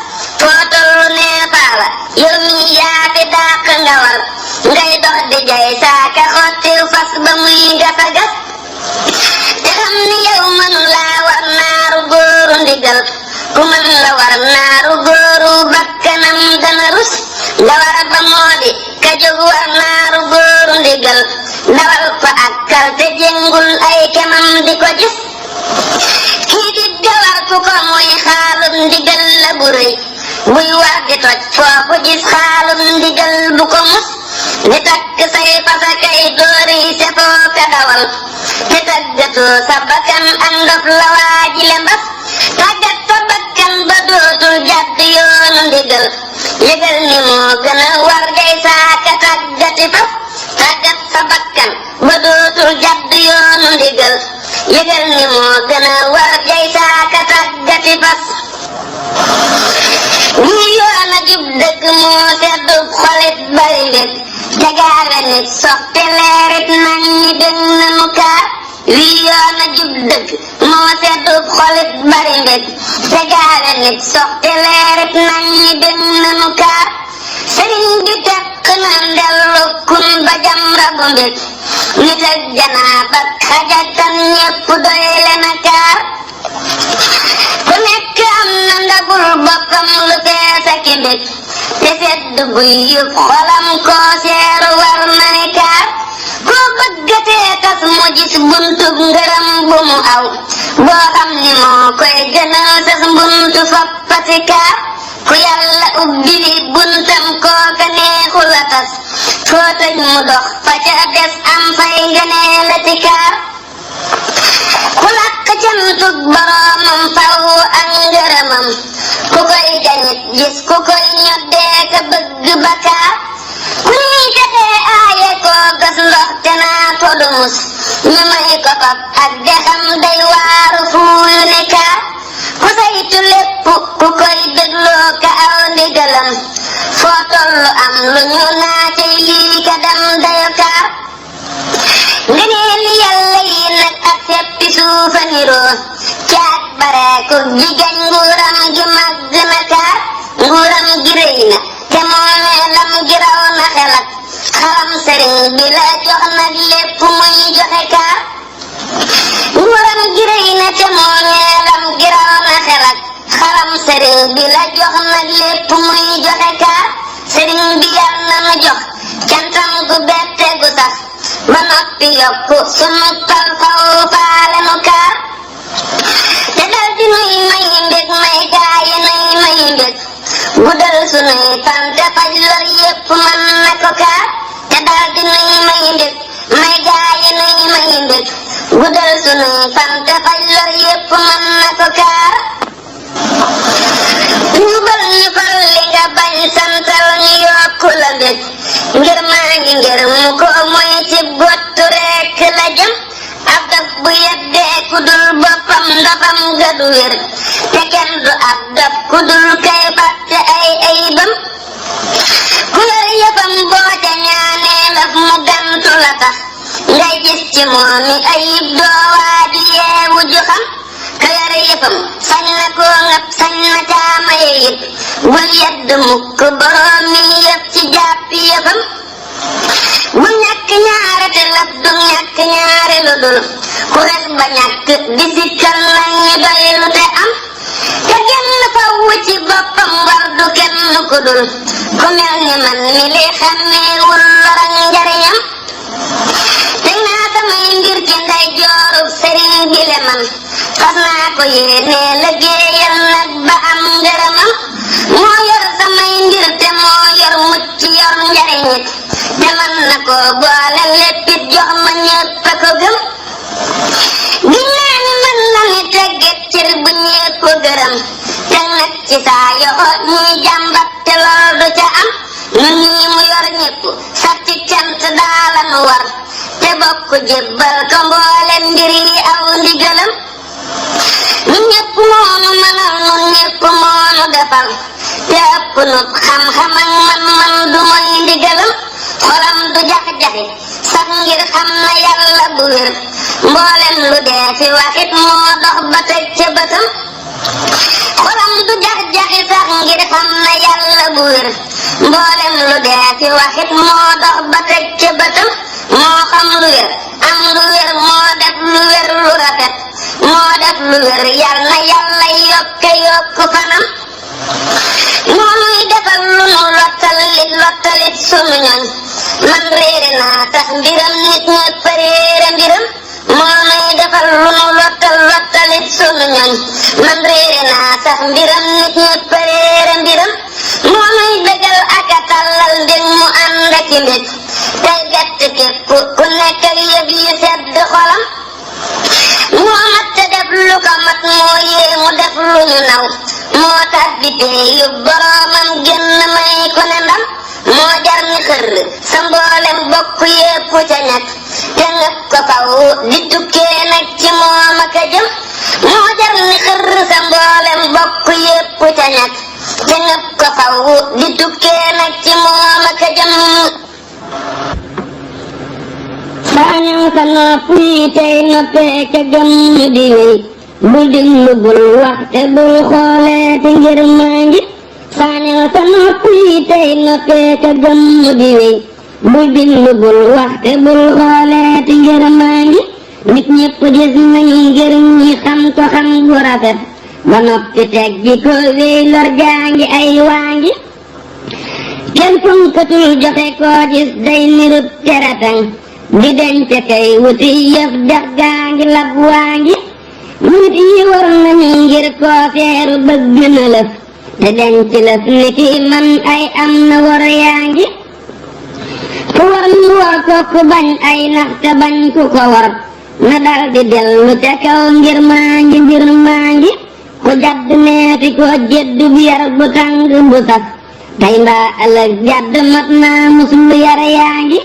foo tollu nee faala yow mi yaa fi dàq nga war ngay dox di jay saaka xottil fas ba muy gasa gas te xam ni yow mënu laa war naaru góoru ndigal ku mën la war naaru góoru bakkanam dana rus nga war ba moo di ka jóg war naaru góoru ndigal dawal ko akkal te jengul ay kemam di ko gis kii di gawar ku ko mooy xaalum ndigal la bu rëy buy war di toj foofu gis xaalum ndigal bu ko mus di takk say fasa kay doori sefoo ka dawal te tàggatoo sa bakkan ak ndof la waajile mbas tàggat sa bakkan ba dootul jàdd yoonu ndigal yëgal ni moo gën a war gay saaka tàggati fas tàggat sa bakkan ba dootul jàdd yoonu ndigal yëgal ni moo gën a war gay saaka tàggati fas ñi yoon a jub dëgg moo seddu xolit bari mbég jagaawe nit soppi leerit nañ ñi dëng na mu kaar wii yoon a jub dëgg moo seddu xolit bari mbég jagaawe nit soppi leerit nañ ñi dëng na mu kaar sëriñ bi tekk na ndellu kun ba jam rabu mbég nit ak janaaba xajakan ñépp doy leen a kaar ku nekk am na ndabul boppam lu fees ak mbég te sedd guy yëpp xolam koo seeru war na ni kaar koo bëggatee tas mu gis buntub ngërëm bu mu aw boo xam ni moo koy gënal sas buntu foppati kaar ku yàlla ubbili buntam kooka neexu la tas foo tëj mu dox fa ca des am fay ngëneelati kaar ku làkk cantug boroomam faw ak ngërëmam ku koy jañit gis ku koy ñoddee ka bëgg bakaar ku ñuy jotee aaye koo gas ndox te naa ko dumus ñu may ko fab ak dexam day waaru fuuyu ne kaar ku saytu lépp ku koy dégloo ka aw ndigalam foo tollu am lu ñu naatey lii ka dam dayo kaar ngëneeli yàlla yi nag ak seppi suufa niroo caat bareeku jigéen nguuram gi màgg na kaar nguuram gi rëy na te moomeelam gi raw na xelak xalam sëriñ bi la jox nag lépp muy joxe kaar nguuram gi rëy na te moomeelam gi raw na xelak xalam sëriñ bi la jox nag lépp muy joxe kaar sëriñ bi yal na nu jox cantam gu bette gu sax ba noppi yokku sunu tal faw faale nu kaar te dal di nuy may mbég may gaay guddal sunuy fan te faj lor yépp mën na ko kaar te daal di nuy may mbég may gaayi nuy may mbég guddal sunuy fan te faj lor yépp mën na ko kaar jubal ñu fal li nga bañ santal ñu yokku la mbég ngir maa ngi ngir mu ko moy ci bottu rekk la jëm ab daf bu yeddee ku dul boppam ndafam ga du wér te kenn du ab daf ku dul kay fàtte ay ayibam ku yor yëfam boo ca ñaanee laf mu gantu la tax ngay gis ci moomi ayib doo waaju yeewu ju xam ka yor yëfam sañ na koo ngab sañ na caamaye yëpp bul yedd mukk boroom mi yëf ci jàppi yëfam bu ñàkk ñaare te laf du ñàkk ñaare lu dul ku res ba ñàkk di sikkal nañ ñu doylu te am te genn fawu ci boppam war du kenn ku dul ku mel ni man mi li xàmmeewul lor ak njariñam teg naa samay mbir ci nday joorub sëriñ bi le man fas naa ko yéene liggéeyal nag ba am ngërëmam moo yor samay mbir te moo yor mucc yor njariñit te man na ko boole léppit jox ma ñépp a ko gëm giñ naa ni man na ni tegget cër bu ñépp gërëm te nag ci saa yoxo ñuy jàmbat te lool du ca am nun ñi mu yor ñépp sax ci cant daala nu war te bokk jébbal ko mboole mbir yi aw ndigalam nun ñépp moonu mënal nun ñépp moonu defal te ëpp nu xam-xam ak man du moy ndigalam xolam du jax-jaxi sax ngir xam na yàlla bu wér mboolem lu dee fi waxit moo dox ba teg ca bëtam xolam du jax-jaxi sax ngir xam na yàlla bu wér mboolem lu dee fi waxit moo dox ba teg ca bëtam moo xam lu wér am lu wér moo def lu wér lu rafet moo def lu wér yal na yàlla yokk fanam moo nuy defal lu nu lottalit sunu ñoñ man réere naa tax mbiram nit ñépp réere mbiram moo nuy defal lu nu lottalit sunu ñoñ man réere naa tax mbiram nit ñépp réere mbiram moo nuy bégal ak a tàllal mbég mu ànd ak i mbég tey bett képp ku nekk ak yëf yu sedd xolam moo mat te def lu ko mat moo yéemu def lu ñu naw moo tax bi tey yu boroomam génn may ko ne ndam moo jar ni xër sa mboolem bokk yépp ca ñàkk te ngëp ko faw di tukkee nag ci moom ak a jëm moo jar ni xër sa mboolem bokk yépp ca ñàkk te ngëp ko faw di tukkee nag ci moom ak a jëm saañam sa nopp yi tey noppee ca gëm di wéy bul diglu bul wax te bul xooleeti ngir maa ngi saañam sa nopp yi tey noppee ca gëm di wéy bul diglu bul wax te bul xooleeti ngir maa ngi nit ñépp gis nañu ngir ñi xam ko xam gu rafet ba noppi teg ji ko wéy lor jaangi ay waangi kenn fonkatul joxe koo gis day nirub teratang di denc kay wuti yëf dex gaangi lab waangi nit yi war nañu ngir koo feeru bëgg na lëf te denc lëf ni ki man ay am na war yaangi ku war mu war ko ku bañ ay nax te bañ ku ko war na dal di dellu ca kaw ngir maangi mbir maangi ku jadd neeti ko jeddu bi yar bu tàng bu saf tey mbaa ëllëg jadd mat naa muslu yar yaangi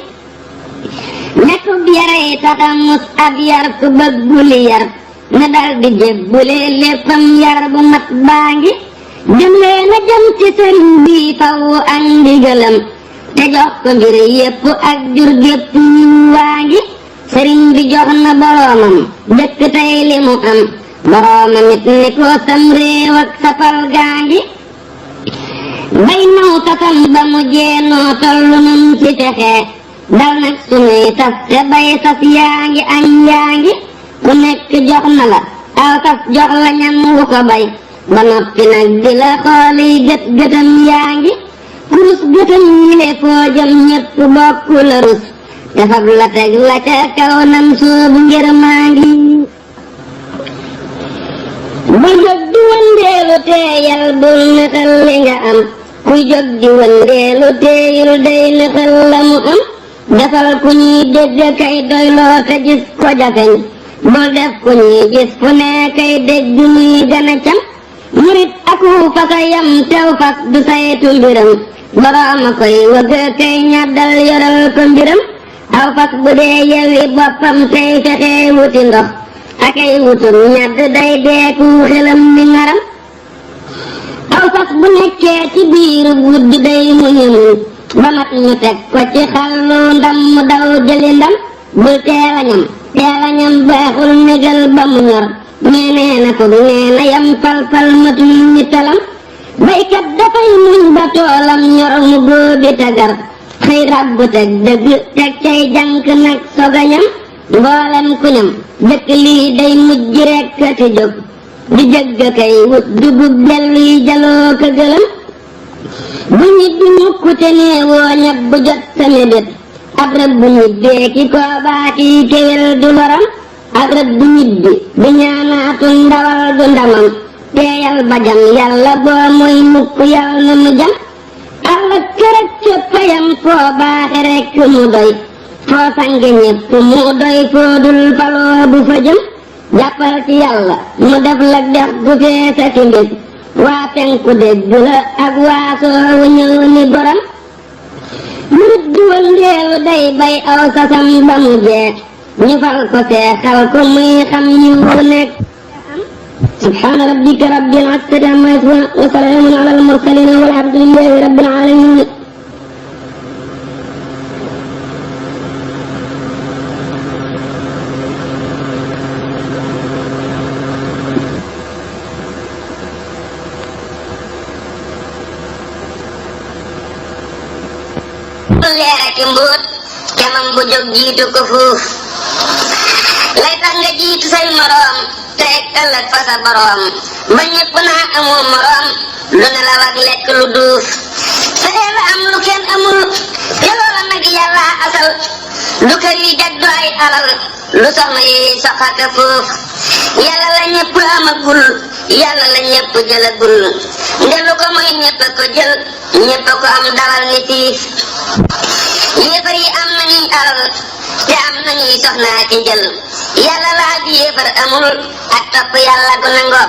nekkub yaray taxa mus ab yar ku bëgguli yar na dal di jébbule léppam yar bu mat baa ngi jëm leen a jëm ci sëriñ bi faw ak ndigalam te jox ko mbir yépp ak jur gépp ñu waa ngi sëriñ bi jox na boroomam dëkk tey li mu am boroomam it ni ko sam réew ak sapal gaa ngi bay naw tatam ba mu jeenoo tollu nun ci texe dal nag sunuy sas te bay sas yaa ngi añ yaa ngi ku nekk jox na la aw sas jox la ñam wu ko bay ba noppi nag di la xooli gët gëtam yaa ngi kurus gëtam yi le foo jëm ñépp bokk la rus te fab la teg la ca kaw nam soobu ngir maa ngi bul jóg di wëndeelu teeyal bul netal li nga am kuy jóg di wëndeelu teeyul day nëxal la mu am defal ku ñuy dégg kay doyloo te gis ko jafeñ bul def ku ñuy gis fu ne kay dégg muy gën a cam murit aku fasa yam tew fas du saytu mbiram borooma koy wëgg kay ñaddal yoral ko mbiram aw fas bu dee yewi boppam tey fexe wuti ndox akay wutum ñadd day deeku xelam ni ngaram aw fas bu nekkee ci biiru guddi day muñu ba mat ñu teg ko ci xallu ndam mu daw jëli ndam bul teela ñam baaxul négal ba mu ñor nee na ko nee yam fal matul ñi talam baykat dafay muñ ba toolam ñor mu góobi tagar xëy rabbu teg dëgg teg cay jànk nag sogañam mboolem ku ñam dëkk lii day mujj rekk ti jóg di jëgg kay wut dugub delluy jaloo ka gëlëm bu ñibbi mukk te nee woo ñab bu jot sa mébét ab rëbb bu ñibbee ki koo baaki kéwél du loram ab rëbb bu ñibbi di ñaanaatu ndawal du ndamam teeyal bajam yàlla boo muy mukk yal na mu jam alla kërëg cëppayam foo baaxe rekk mu doy foo sange ñépp mu doy foo dul faloo bu fa jëm jàppal ci yàlla mu def la dex gu feesa ki mbég waa penku dégg la ak waa soowu ñëw ni borom murit du wëndeelu day bay aw sasam ba mu jeex ñu fal ko seexal ko muy xam ñu nekk subhaana rabbika rabbil izzati amma yasifuun wa salaamun alal mursaliin walhamdulillaahi rabbil aalamiin leera ci mbóot camam bu jóg jiitu ko fuuf lay tax nga jiitu say moroom te ëllëg fa sa boroom ba ñépp naa amoo moroom lu ne la wag lekk lu duuf fexe la am lu kenn amul te loola nag yàlla asal lu kër yi jag du ay alal lu soxna yi soxaka fuuf yàlla la ñépp amagul yàlla la ñépp jëlagul nde lu ko mooy ñépp ko jël ñépp ko am dawal ni siis yéefar yi am nañuy alal te am nañuy soxnaa ci jël yàlla laa di yéefar amul ak topp yàlla gu nangoo